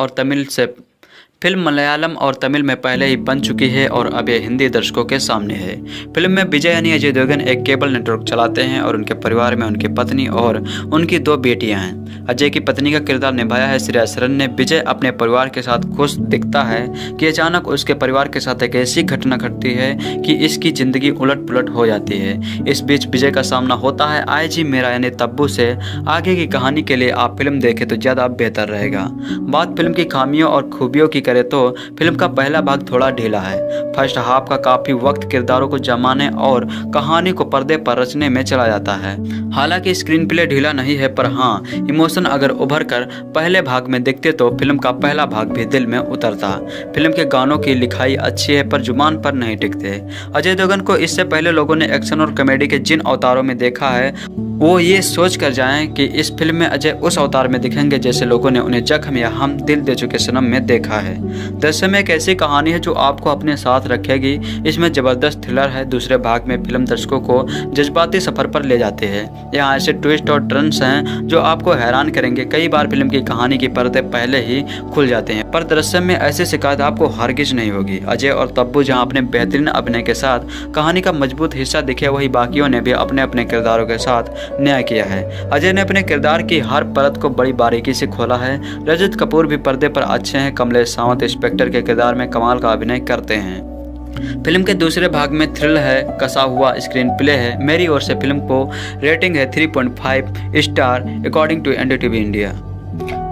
और तमिल में पहले ही बन चुकी है और अब ये हिंदी दर्शकों के सामने है। फिल्म में विजय यानी अजय देवगन एक केबल नेटवर्क चलाते हैं और उनके परिवार में उनकी पत्नी और उनकी 2 बेटियां हैं। अजय की पत्नी का किरदार निभाया है श्रेया सरन ने। विजय अपने परिवार के साथ खुश दिखता है कि अचानक उसके परिवार के साथ एक ऐसी घटना घटती है कि इसकी जिंदगी उलट पुलट हो जाती है। इस बीच विजय का सामना होता है आईजी मीरा यानी तब्बू से। आगे की कहानी के लिए आप फिल्म देखें तो ज़्यादा बेहतर रहेगा। बात फिल्म की खामियों और खूबियों की करें तो फिल्म का पहला भाग थोड़ा ढीला है। फर्स्ट हाफ का काफी वक्त किरदारों को जमाने और कहानी को पर्दे पर रचने में चला जाता है। हालांकि स्क्रीन प्ले ढीला नहीं है, पर हाँ, इमोशन अगर उभर कर पहले भाग में दिखते तो फिल्म का पहला भाग भी दिल में उतरता। फिल्म के गानों की लिखाई अच्छी है पर जुबान पर नहीं टिकते। अजय देवगन को इससे पहले लोगों ने एक्शन और कॉमेडी के जिन अवतारों में देखा है वो ये सोच कर जाएं कि इस फिल्म में अजय उस अवतार में दिखेंगे जैसे लोगों ने उन्हें जख्म या हम दिल दे चुके सनम में देखा है। दृश्यम एक ऐसी कहानी है जो आपको अपने साथ रखेगी। इसमें जबरदस्त थ्रिलर है। दूसरे भाग में फिल्म दर्शकों को जज्बाती सफर पर ले जाते हैं। यहाँ ऐसे ट्विस्ट और टर्न्स हैं जो आपको हैरान करेंगे। कई बार फिल्म की कहानी की पर्दे पहले ही खुल जाते हैं, पर दृश्यम में ऐसी शिकायत आपको हरगिज नहीं होगी। अजय और तब्बू जहाँ अपने बेहतरीन अभिनय के साथ कहानी का मजबूत हिस्सा दिखे, वही बाकियों ने भी अपने अपने किरदारों के साथ न्याय किया है। अजय ने अपने किरदार की हर परत को बड़ी बारीकी से खोला है। रजत कपूर भी पर्दे पर अच्छे हैं। कमलेश सावंत इंस्पेक्टर के किरदार में कमाल का अभिनय करते हैं। फिल्म के दूसरे भाग में थ्रिल है, कसा हुआ स्क्रीन प्ले है। मेरी ओर से फिल्म को रेटिंग है 3.5 star according to NDTV India.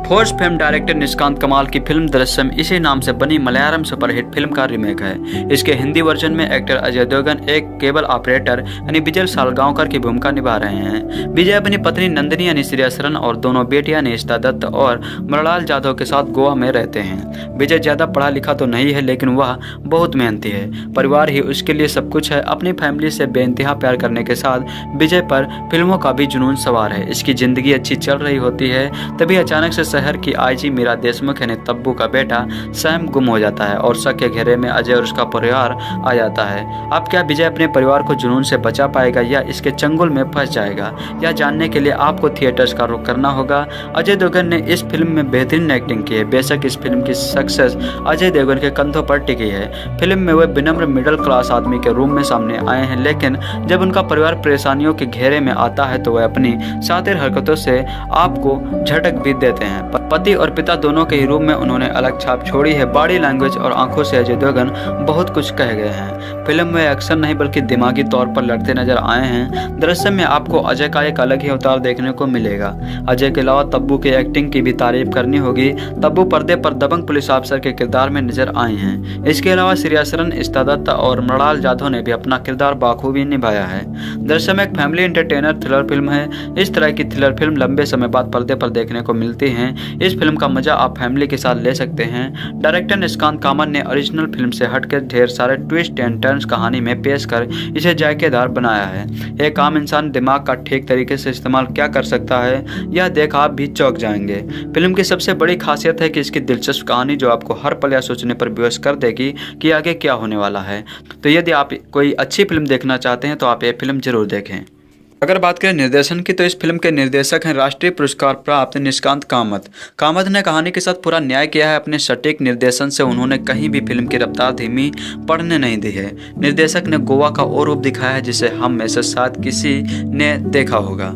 Force film director Nishikant Kamal की फिल्म दृश्यम इसी नाम से बनी मलयालम सुपरहिट फिल्म का रीमेक है। इसके हिंदी वर्जन में एक्टर अजय देवगन एक केबल ऑपरेटर यानी विजय सालगांवकर की भूमिका निभा रहे हैं। विजय अपनी पत्नी नंदिनी यानी श्रेया सरन और दोनों बेटियां निष्ठा दत्त और मृणाल जाधव के साथ गोवा में रहते हैं। विजय ज्यादा पढ़ा लिखा तो नहीं है, लेकिन वह बहुत मेहनती है। परिवार ही उसके लिए सब कुछ है। अपनी फैमिली से बेइंतहा प्यार करने के साथ विजय पर फिल्मों का भी जुनून सवार है। इसकी जिंदगी अच्छी चल रही होती है, तभी अचानक से शहर की आईजी मीरा देशमुख यानी तब्बू का बेटा सैम गुम हो जाता है और शक के घेरे में अजय और उसका परिवार आ जाता है। अब क्या विजय अपने परिवार को जुनून से बचा पाएगा या इसके चंगुल में फंस जाएगा? यह जानने के लिए आपको थिएटर्स का रुख करना होगा। अजय देवगन ने इस फिल्म में बेहतरीन एक्टिंग की है। बेशक इस फिल्म की सक्सेस अजय देवगन के कंधों पर टिकी है। फिल्म में वे विनम्र मिडिल क्लास आदमी के रूप में सामने आए हैं, लेकिन जब उनका परिवार परेशानियों के घेरे में आता है तो वह अपनी शातिर हरकतों से आपको झटक भी देते हैं। पति और पिता दोनों के ही रूप में उन्होंने अलग छाप छोड़ी है। बॉडी लैंग्वेज और आंखों से अजय देवगन बहुत कुछ कह गए हैं। फिल्म में एक्शन नहीं बल्कि दिमागी तौर पर लड़ते नजर आए हैं। दृश्य में आपको अजय का एक अलग ही अवतार देखने को मिलेगा। अजय के अलावा तब्बू की एक्टिंग की भी तारीफ करनी होगी। तब्बू पर्दे पर दबंग पुलिस अफसर के किरदार में नजर आए हैं। इसके अलावा श्रेया सरन, निष्ठा दत्त और मृणाल जाधव ने भी अपना किरदार बाखूबी निभाया है। दृश्य में एक फैमिली एंटरटेनर थ्रिलर फिल्म है। इस तरह की थ्रिलर फिल्म लंबे समय बाद पर्दे पर देखने को मिलती है। इस फिल्म का मजा आप फैमिली के साथ ले सकते हैं। डायरेक्टर निष्कांत कामत ने ओरिजिनल फिल्म से हटकर ढेर सारे ट्विस्ट एंड टर्न्स कहानी में पेश कर इसे जायकेदार बनाया है। एक आम इंसान दिमाग का ठीक तरीके से इस्तेमाल क्या कर सकता है, यह देख आप भी चौंक जाएंगे। फिल्म की सबसे बड़ी खासियत है कि इसकी दिलचस्प कहानी जो आपको हर पल यह सोचने पर विवश कर देगी कि आगे क्या होने वाला है। तो यदि आप कोई अच्छी फिल्म देखना चाहते हैं तो आप ये फिल्म जरूर देखें। अगर बात करें निर्देशन की तो इस फिल्म के निर्देशक हैं राष्ट्रीय पुरस्कार प्राप्त निष्कांत कामत। कामत ने कहानी के साथ पूरा न्याय किया है। अपने सटीक निर्देशन से उन्होंने कहीं भी फिल्म की रफ्तार धीमी पड़ने नहीं दी है। निर्देशक ने गोवा का वो रूप दिखाया है जिसे हम में से शायद किसी ने देखा होगा।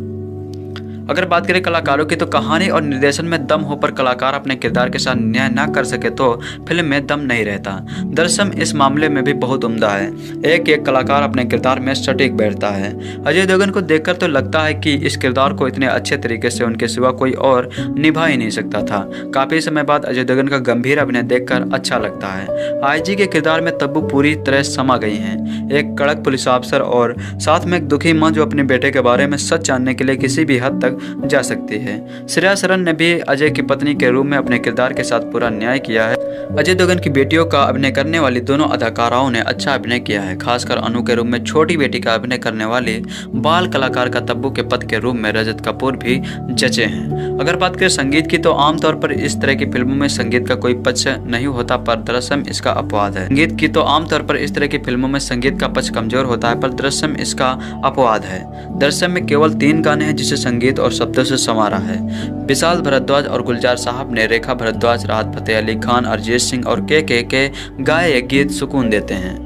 अगर बात करें कलाकारों की तो कहानी और निर्देशन में दम हो पर कलाकार अपने किरदार के साथ न्याय ना कर सके तो फिल्म में दम नहीं रहता। दृश्यम इस मामले में भी बहुत उम्दा है। एक एक कलाकार अपने किरदार में सटीक बैठता है। अजय देवगन को देखकर तो लगता है कि इस किरदार को इतने अच्छे तरीके से उनके सिवा कोई और निभा ही नहीं सकता था। काफी समय बाद अजय देवगन का गंभीर अभिनय देखकर अच्छा लगता है। आईजी के किरदार में तब्बू पूरी तरह समा गई हैं। एक कड़क पुलिस अफसर और साथ में एक दुखी माँ जो अपने बेटे के बारे में सच जानने के लिए किसी भी हद तक जा सकती है। श्रेया सरन ने भी अजय की पत्नी के रूप में अपने किरदार के साथ पूरा न्याय किया है। अजय देवगन की बेटियों का अभिनय करने वाली दोनों अदाकाराओं ने अच्छा अभिनय किया है। खासकर अनु के रूप में छोटी बेटी का अभिनय करने वाली बाल कलाकार का तब्बू के पति के रूप में रजत कपूर भी जचे हैं। अगर बात करें संगीत की तो आमतौर पर इस तरह की फिल्मों में संगीत का कोई पक्ष नहीं होता, पर दृश्यम इसका अपवाद है। संगीत की तो आमतौर पर इस तरह की फिल्मों में संगीत का पक्ष कमजोर होता है, पर दृश्यम इसका अपवाद है। दृश्यम में केवल 3 गाने हैं जिसे संगीत और शब्दों से संवारा है। विशाल भारद्वाज और गुलजार साहब ने, रेखा भारद्वाज, राहत फतेह अली खान, अरिजीत सिंह और के गाए एक गीत सुकून देते हैं।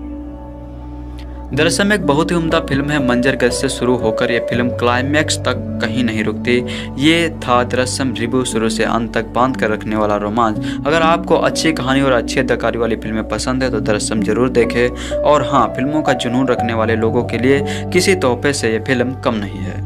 दरअसल एक बहुत ही उम्दा फिल्म है। मंजर गज से शुरू होकर यह फिल्म क्लाइमैक्स तक कहीं नहीं रुकती। ये था दृश्यम रिव्यू, शुरू से अंत तक बांध कर रखने वाला रोमांच। अगर आपको अच्छी कहानी और अच्छी अदाकारी वाली फिल्में पसंद है तो दृश्यम जरूर देखें। और हाँ, फिल्मों का जुनून रखने वाले लोगों के लिए किसी तोहफे से यह फिल्म कम नहीं है।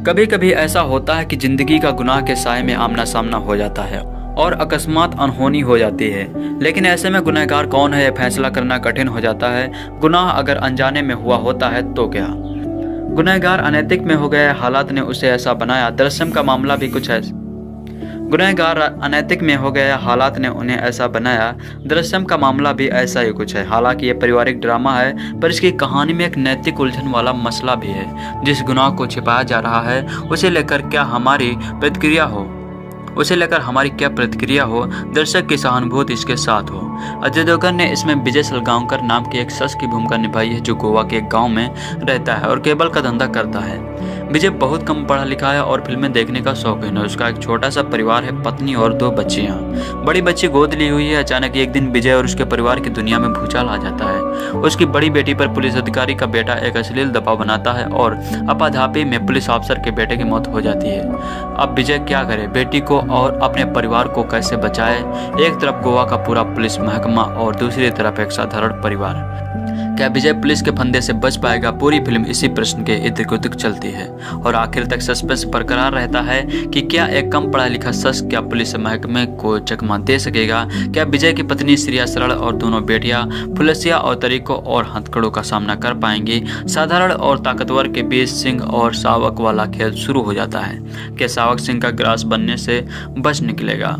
कभी कभी ऐसा होता है कि जिंदगी का गुनाह के साए में आमना सामना हो जाता है और अकस्मात अनहोनी हो जाती है, लेकिन ऐसे में गुनहगार कौन है यह फैसला करना कठिन हो जाता है। गुनाह अगर अनजाने में हुआ होता है तो क्या? गुनहगार अनैतिक में हो गया, हालात ने उसे ऐसा बनाया। दृश्यम का मामला भी कुछ है। गुनहगार अनैतिक में हो गया, हालात ने उन्हें ऐसा बनाया। दृश्यम का मामला भी ऐसा ही कुछ है। हालांकि यह पारिवारिक ड्रामा है, पर इसकी कहानी में एक नैतिक उलझन वाला मसला भी है। जिस गुनाह को छिपाया जा रहा है उसे लेकर क्या हमारी प्रतिक्रिया हो, दर्शक की सहानुभूति इसके साथ हो। अजय देवगन ने इसमें विजय सालगांवकर नाम के एक शख्स की भूमिका निभाई है जो गोवा के एक गांव में रहता है और केबल का धंधा करता है। विजय बहुत कम पढ़ा लिखा है और फिल्में देखने का शौकीन है। उसका एक छोटा सा परिवार है, पत्नी और 2 बच्चियां। बड़ी बच्ची गोद ली हुई है। अचानक एक दिन विजय और उसके परिवार की दुनिया में भूचाल आ जाता है। उसकी बड़ी बेटी पर पुलिस अधिकारी का बेटा एक अश्लील दबाव बनाता है और आपाधापी में पुलिस अफसर के बेटे की मौत हो जाती है। अब विजय क्या करे, बेटी को और अपने परिवार को कैसे बचाए? एक तरफ गोवा का पूरा पुलिस महकमा और दूसरी तरफ एक साधारण परिवार। क्या विजय पुलिस के फंदे से बच पाएगा? पूरी फिल्म इसी प्रश्न के इर्द-गिर्द चलती है और आखिर तक सस्पेंस बरकरार रहता है कि क्या एक कम पढ़ा लिखा शख्स क्या पुलिस महकमे को चकमा दे सकेगा? क्या विजय की पत्नी श्रेया सरन और दोनों बेटियां फुलसिया और तरीकों और हथकड़ों का सामना कर पाएंगी? साधारण और ताकतवर के बीच सिंह और शावक वाला खेल शुरू हो जाता है। क्या शावक सिंह का ग्रास बनने से बच निकलेगा?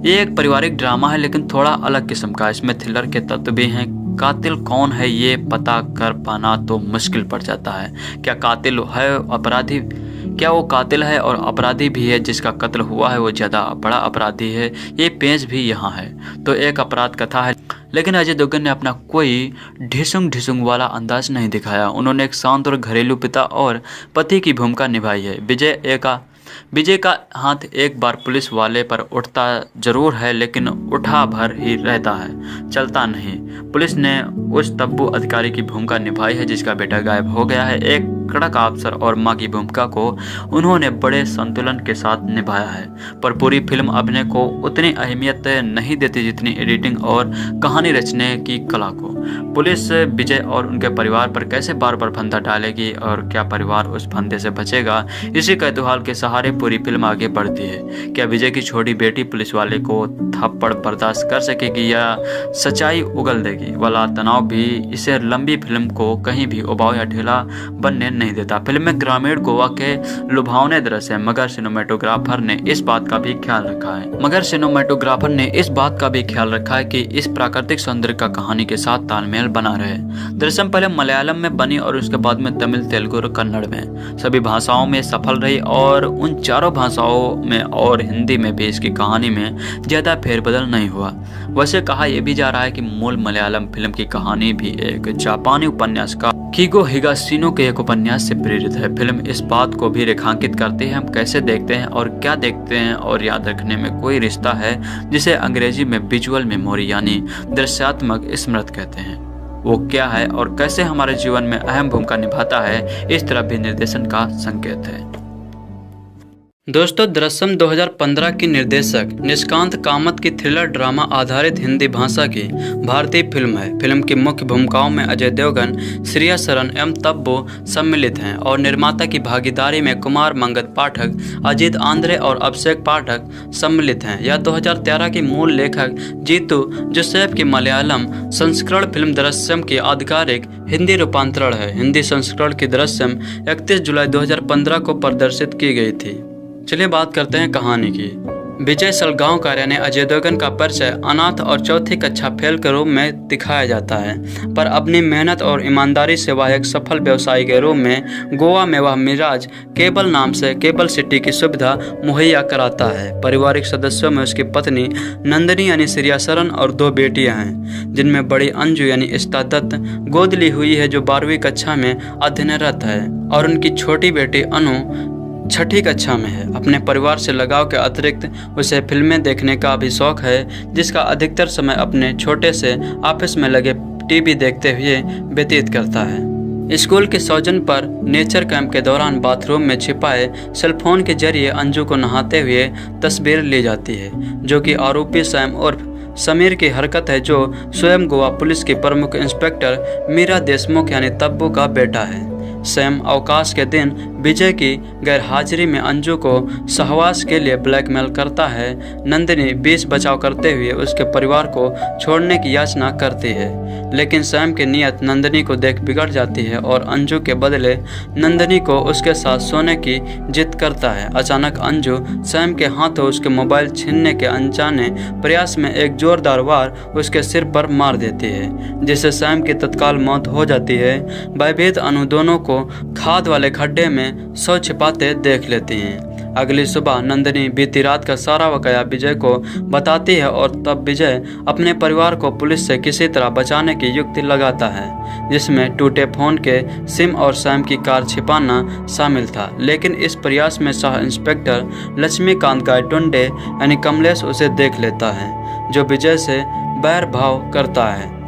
ये एक पारिवारिक ड्रामा है, लेकिन थोड़ा अलग किस्म का। इसमें थ्रिलर के तत्व भी हैं। कातिल कौन है ये पता कर पाना तो मुश्किल पड़ जाता है। क्या कातिल है अपराधी? क्या वो कातिल है और अपराधी भी है? जिसका कत्ल हुआ है वो ज़्यादा बड़ा अपराधी है? ये पेंच भी यहाँ है। तो एक अपराध कथा है, लेकिन अजय देवगन ने अपना कोई ढिसुंग वाला अंदाज नहीं दिखाया। उन्होंने एक शांत और घरेलू पिता और पति की भूमिका निभाई है। विजय का हाथ एक बार पुलिस वाले पर उठता जरूर है, लेकिन उठा भर ही रहता है, चलता नहीं। पुलिस ने उस तब्बू अधिकारी की भूमिका निभाई है जिसका बेटा गायब हो गया है। एक कड़क अफसर और मां की भूमिका को उन्होंने बड़े संतुलन के साथ निभाया है, पर पूरी फिल्म अभिनय को उतनी अहमियत नहीं देती जितनी एडिटिंग और कहानी रचने की कला को। पुलिस विजय और उनके परिवार पर कैसे बार बार फंदा डालेगी और क्या परिवार उस फंदे से बचेगा, इसी कौतूहल के सहारे पूरी फिल्म आगे बढ़ती है। क्या विजय की छोटी बेटी पुलिस वाले को थप्पड़ बर्दाश्त कर सकेगी या सच्चाई उगल देगी वाला तनाव भी इसे लंबी फिल्म को कहीं भी उबाऊ या ढीला बनने नहीं देता। फिल्म में ग्रामीण गोवा के लुभावने दृश्य है, मगर सिनेमेटोग्राफर ने इस बात का भी ख्याल रखा है कि इस प्राकृतिक सौंदर्य का कहानी के साथ तालमेल बना रहे। दृश्य पहले मलयालम में बनी और उसके बाद में तमिल, तेलुगु और कन्नड़ में सभी भाषाओं में सफल रही और उन चारों भाषाओं में और हिंदी में भी इसकी कहानी में ज्यादा फेरबदल नहीं हुआ। वैसे कहा यह भी जा रहा है कि मूल मलयालम फिल्म की कहानी भी एक जापानी उपन्यास का कीगो हिगाशिनो के एक उपन्यास से प्रेरित है। फिल्म इस बात को भी रेखांकित करती है हम कैसे देखते हैं और क्या देखते हैं और याद रखने में कोई रिश्ता है, जिसे अंग्रेजी में विजुअल मेमोरी यानी दृश्यात्मक स्मृति कहते हैं। वो क्या है और कैसे हमारे जीवन में अहम भूमिका निभाता है, इस तरफ भी निर्देशन का संकेत है। दोस्तों, दृश्यम 2015 की निर्देशक निष्कांत कामत की थ्रिलर ड्रामा आधारित हिंदी भाषा की भारतीय फिल्म है। फिल्म की मुख्य भूमिकाओं में अजय देवगन, श्रेया सरन एवं तब्बू सम्मिलित हैं और निर्माता की भागीदारी में कुमार मंगत पाठक, अजीत आंद्रे और अभिषेक पाठक सम्मिलित हैं। यह 2013 की मूल लेखक जीतू जोसेफ की मलयालम संस्करण फिल्म दृश्यम की आधिकारिक हिंदी रूपांतरण है। हिंदी संस्करण की दृश्यम 31 जुलाई 2015 को प्रदर्शित की गई थी। चलिए बात करते हैं कहानी की। विजय सलगांवकर यानी अजय देवगन का परिचय अनाथ और चौथी कक्षा फेल के रूप में दिखाया जाता है, पर अपनी मेहनत और ईमानदारी से वह एक सफल व्यवसायी के रूप में गोवा में वह मिराज केबल नाम से केबल सिटी की सुविधा मुहैया कराता है। पारिवारिक सदस्यों में उसकी पत्नी नंदिनी यानी श्रेया सरन और 2 बेटियां हैं, जिनमें बड़ी अंजू यानी इश्ता दत्त गोद ली हुई है जो 12वीं कक्षा में अध्ययनरत है और उनकी छोटी बेटी अनु 6ठी कक्षा में है। अपने परिवार से लगाव के अतिरिक्त उसे फिल्में देखने का भी शौक है, जिसका अधिकतर समय अपने छोटे से ऑफिस में लगे टीवी देखते हुए व्यतीत करता है। स्कूल के सौजन्य पर नेचर कैंप के दौरान बाथरूम में छिपाए सेलफोन के जरिए अंजू को नहाते हुए तस्वीर ली जाती है, जो कि आरोपी सैम उर्फ समीर की हरकत है, जो स्वयं गोवा पुलिस की प्रमुख इंस्पेक्टर मीरा देशमुख यानी तब्बू का बेटा है। सैम अवकाश के दिन विजय की गैरहाजिरी में अंजू को सहवास के लिए ब्लैकमेल करता है। नंदिनी 20 बचाव करते हुए उसके परिवार को छोड़ने की याचना करती है, लेकिन सैम की नीयत नंदिनी को देख बिगड़ जाती है और अंजू के बदले नंदिनी को उसके साथ सोने की जिद करता है। अचानक अंजू सैम के हाथों उसके मोबाइल छीनने के अनजाने प्रयास में एक जोरदार वार उसके सिर पर मार देती है, जिससे सैम की तत्काल मौत हो जाती है। भयभीत अनु दोनों को खाद वाले खड्डे में शव छिपाते देख लेती हैं। अगली सुबह नंदिनी बीती रात का सारा वाकया विजय को बताती है और तब विजय अपने परिवार को पुलिस से किसी तरह बचाने की युक्ति लगाता है, जिसमें टूटे फोन के सिम और सैम की कार छिपाना शामिल था। लेकिन इस प्रयास में सह इंस्पेक्टर लक्ष्मीकांत गायतोंडे यानी कमलेश उसे देख लेता है, जो विजय से बैर भाव करता है।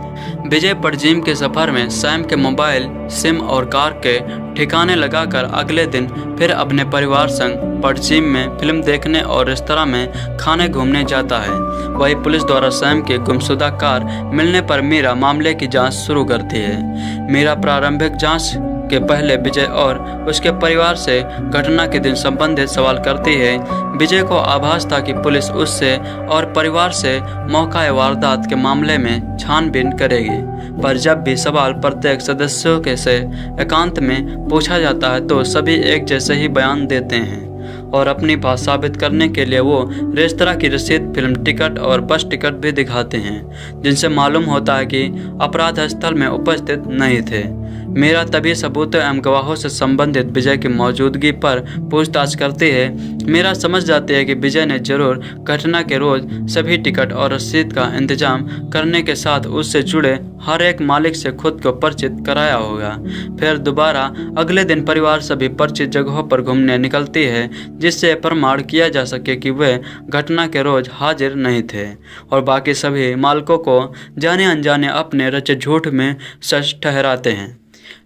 विजय पड़जिम के सफर में सैम के मोबाइल, सिम और कार के ठिकाने लगाकर अगले दिन फिर अपने परिवार संग पड़जिम में फिल्म देखने और रेस्तरां में खाने घूमने जाता है। वही पुलिस द्वारा सैम की गुमशुदा कार मिलने पर मीरा मामले की जांच शुरू करती है। मीरा प्रारंभिक जांच के पहले विजय और उसके परिवार से घटना के दिन संबंधित सवाल करती है। विजय को आभास था कि पुलिस उससे और परिवार से मौका वारदात के मामले में छानबीन करेगी, पर जब भी सवाल प्रत्येक सदस्यों के से एकांत में पूछा जाता है तो सभी एक जैसे ही बयान देते हैं और अपनी बात साबित करने के लिए वो रेस्तरां की रसीद, फिल्म टिकट और बस टिकट भी दिखाते हैं, जिनसे मालूम होता है कि अपराध स्थल में उपस्थित नहीं थे। मीरा तभी सबूतों एवं गवाहों से संबंधित विजय की मौजूदगी पर पूछताछ करती है। मीरा समझ जाती है कि विजय ने जरूर घटना के रोज सभी टिकट और रसीद का इंतजाम करने के साथ उससे जुड़े हर एक मालिक से खुद को परिचित कराया होगा। फिर दोबारा अगले दिन परिवार सभी परिचित जगहों पर घूमने निकलती है, जिससे प्रमाण किया जा सके कि वे घटना के रोज हाजिर नहीं थे और बाकी सभी मालिकों को जाने अनजाने अपने रचे झूठ में सच ठहराते हैं।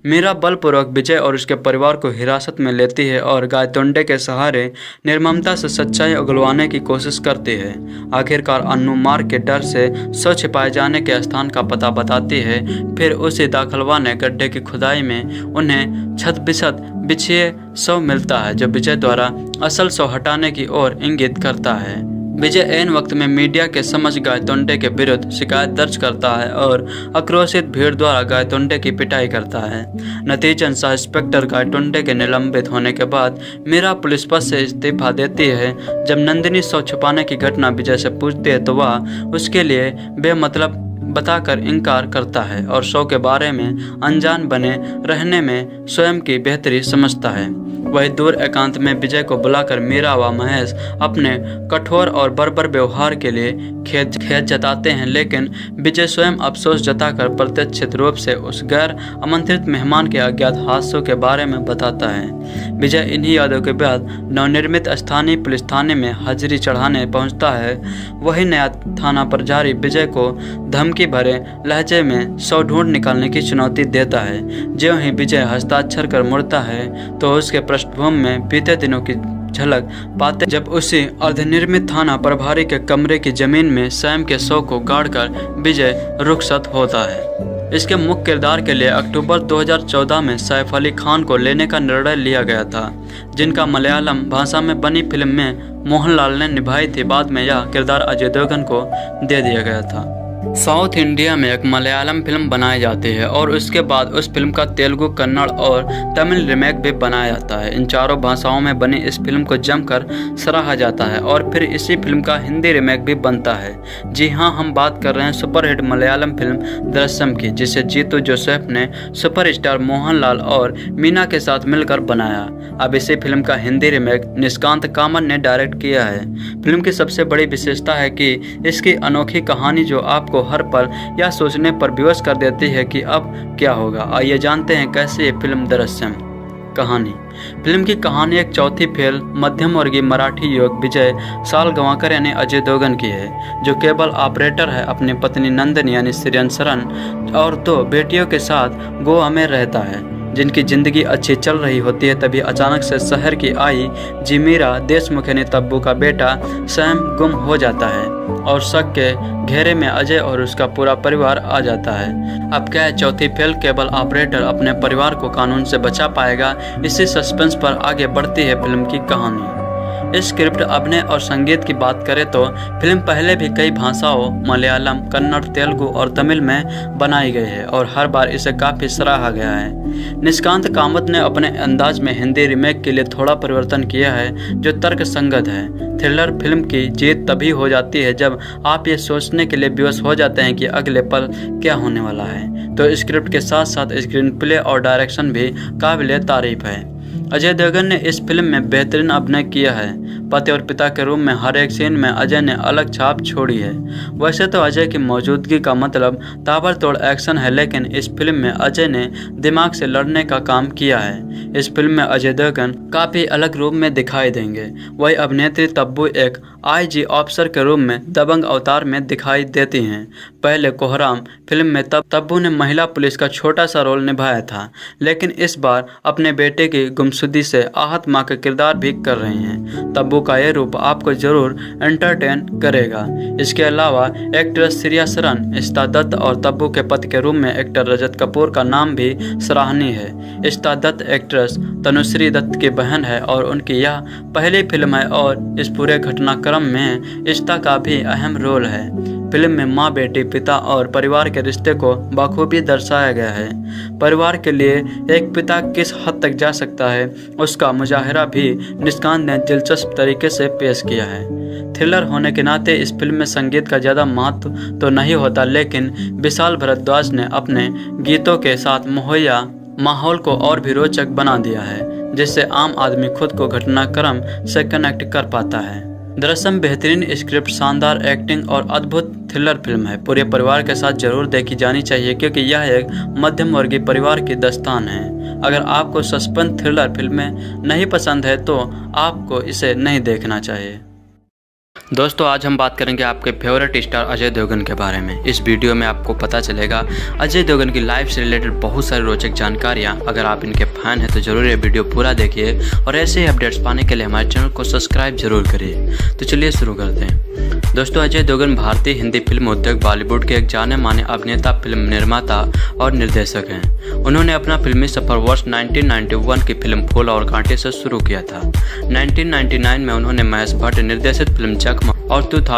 मीरा बलपूर्वक विजय और उसके परिवार को हिरासत में लेती है और गायतोंडे के सहारे निर्ममता से सच्चाई उगलवाने की कोशिश करती है। आखिरकार अन्नू मार के डर से सौ छिपाए जाने के स्थान का पता बताती है। फिर उसी दाखलवा ने गड्ढे की खुदाई में उन्हें छत बिछत बिछिए शव मिलता है, जो विजय द्वारा असल शव हटाने की ओर इंगित करता है। विजय ऐन वक्त में मीडिया के समझ गायतोंडे के विरुद्ध शिकायत दर्ज करता है और आक्रोशित भीड़ द्वारा गायतोंडे की पिटाई करता है। नतीजतन सह इंस्पेक्टर गायतोंडे के निलंबित होने के बाद मीरा पुलिस पद से इस्तीफा देती है। जब नंदिनी शव छुपाने की घटना विजय से पूछती है तो वह उसके लिए बेमतलब बताकर इनकार करता है और शव के बारे में अनजान बने रहने में स्वयं की बेहतरी समझता है। वही दूर एकांत में विजय को बुलाकर मीरा व महेश अपने कठोर और बर्बर व्यवहार के लिए खेद जताते हैं, लेकिन विजय स्वयं अफसोस जताकर प्रत्यक्षित रूप से उस गैर आमंत्रित मेहमान के अज्ञात हादसों के बारे में बताता है। विजय इन्हीं यादों के बाद नवनिर्मित स्थानीय पुलिस थाने में हाजिरी चढ़ाने पहुंचता है। वही नया थाना प्रभारी विजय को धमकी भरे लहजे में शव ढूंढ निकालने की चुनौती देता है। ज्यों ही विजय हस्ताक्षर कर मुड़ता है तो उसके पृष्ठभूमि में बीते दिनों की झलक पाते, जब उसी अर्धनिर्मित थाना प्रभारी के कमरे की जमीन में सैम के शव को गाड़कर विजय रुखसत होता है। इसके मुख्य किरदार के लिए अक्टूबर 2014 में सैफ अली खान को लेने का निर्णय लिया गया था, जिनका मलयालम भाषा में बनी फिल्म में मोहनलाल ने निभाई थी। बाद में यह किरदार अजय देवगन को दे दिया गया था। साउथ इंडिया में एक मलयालम फिल्म बनाई जाती है और उसके बाद उस फिल्म का तेलुगु, कन्नड़ और तमिल रीमेक भी बनाया जाता है। इन चारों भाषाओं में बनी इस फिल्म को जमकर सराहा जाता है और फिर इसी फिल्म का हिंदी रीमेक भी बनता है। जी हाँ, हम बात कर रहे हैं सुपरहिट मलयालम फिल्म दृश्यम की, जिसे जीतू जोसेफ ने सुपरस्टार मोहनलाल और मीना के साथ मिलकर बनाया। अब इसी फिल्म का हिंदी रीमेक निष्कांत कामत ने डायरेक्ट किया है। फिल्म की सबसे बड़ी विशेषता है कि इसकी अनोखी कहानी जो आपको हर पल यह सोचने पर विवश कर देती है कि अब क्या होगा। आइए जानते हैं कैसे ये फिल्म दृश्यम। कहानी। फिल्म की कहानी एक चौथी फेल मध्यम वर्गीय मराठी युवक विजय सालगांवकर यानी अजय देवगन की है, जो केबल ऑपरेटर है। अपनी पत्नी नंदिनी यानी श्रेयसरन और 2 बेटियों के साथ गोवा में रहता है, जिनकी जिंदगी अच्छी चल रही होती है। तभी अचानक से शहर की आई जिमीरा देशमुख यानी तब्बू का बेटा सैम गुम हो जाता है और शक के घेरे में अजय और उसका पूरा परिवार आ जाता है। अब क्या है, चौथी फेल केबल ऑपरेटर अपने परिवार को कानून से बचा पाएगा? इसी सस्पेंस पर आगे बढ़ती है फिल्म की कहानी। इस स्क्रिप्ट, अभिनय और संगीत की बात करें तो फिल्म पहले भी कई भाषाओं मलयालम, कन्नड़, तेलुगु और तमिल में बनाई गई है और हर बार इसे काफी सराहा गया है। निष्कांत कामत ने अपने अंदाज में हिंदी रीमेक के लिए थोड़ा परिवर्तन किया है, जो तर्क संगत है। थ्रिलर फिल्म की जीत तभी हो जाती है जब आप ये सोचने के लिए विवश हो जाते हैं कि अगले पल क्या होने वाला है। तो स्क्रिप्ट के साथ साथ स्क्रीन प्ले और डायरेक्शन भी काबिल तारीफ है। अजय देवगन ने इस फिल्म में बेहतरीन अभिनय किया है। पति और पिता के रूप में हर एक सीन में अजय ने अलग छाप छोड़ी है। वैसे तो अजय की मौजूदगी का मतलब ताबड़तोड़ एक्शन है, लेकिन इस फिल्म में अजय ने दिमाग से लड़ने का काम किया है। इस फिल्म में अजय देवगन काफ़ी अलग रूप में दिखाई देंगे। वही अभिनेत्री तब्बू एक IG ऑफिसर के रूप में दबंग अवतार में दिखाई देती हैं। पहले कोहराम फिल्म में तब्बू ने महिला पुलिस का छोटा सा रोल निभाया था, लेकिन इस बार अपने बेटे की गुमशुदगी से आहत मां का किरदार भी कर रही हैं। तब्बू का यह रूप आपको जरूर एंटरटेन करेगा। इसके अलावा एक्ट्रेस श्रेया सरन, इश्ता दत्त और तब्बू के पति के रूप में एक्टर रजत कपूर का नाम भी सराहनीय है। इश्ता दत्त एक्ट्रेस तनुश्री दत्त की बहन है और उनकी यह पहली फिल्म है और इस पूरे घटनाक्रम में इश्ता का भी अहम रोल है। फिल्म में माँ, बेटी, पिता और परिवार के रिश्ते को बखूबी दर्शाया गया है। परिवार के लिए एक पिता किस हद तक जा सकता है, उसका मुजाहिरा भी निष्कांत ने दिलचस्प तरीके से पेश किया है। थ्रिलर होने के नाते इस फिल्म में संगीत का ज़्यादा महत्व तो नहीं होता, लेकिन विशाल भारद्वाज ने अपने गीतों के साथ मुहैया माहौल को और भी रोचक बना दिया है, जिससे आम आदमी खुद को घटनाक्रम से कनेक्ट कर पाता है। दरअसल बेहतरीन स्क्रिप्ट, शानदार एक्टिंग और अद्भुत थ्रिलर फिल्म है। पूरे परिवार के साथ जरूर देखी जानी चाहिए, क्योंकि यह एक मध्यम वर्गीय परिवार की दास्तान है। अगर आपको सस्पेंस थ्रिलर फिल्में नहीं पसंद है तो आपको इसे नहीं देखना चाहिए। दोस्तों, आज हम बात करेंगे आपके फेवरेट स्टार अजय देवगन के बारे में। इस वीडियो में आपको पता चलेगा अजय देवगन की लाइफ से रिलेटेड बहुत सारी रोचक जानकारियां। अगर आप इनके फैन हैं तो जरूर ये वीडियो पूरा देखिए और ऐसे ही अपडेट्स पाने के लिए हमारे चैनल को सब्सक्राइब जरूर करिए। तो चलिए शुरू करते हैं। दोस्तों, अजय देवगन भारतीय हिंदी फिल्म उद्योग बॉलीवुड के एक जाने माने अभिनेता, फिल्म निर्माता और निर्देशक हैं। उन्होंने अपना फिल्मी सफर वर्ष 1991 की फिल्म फूल और कांटे से शुरू किया था। 1999 में उन्होंने महेश भट्ट निर्देशित फिल्म जख्म और 2000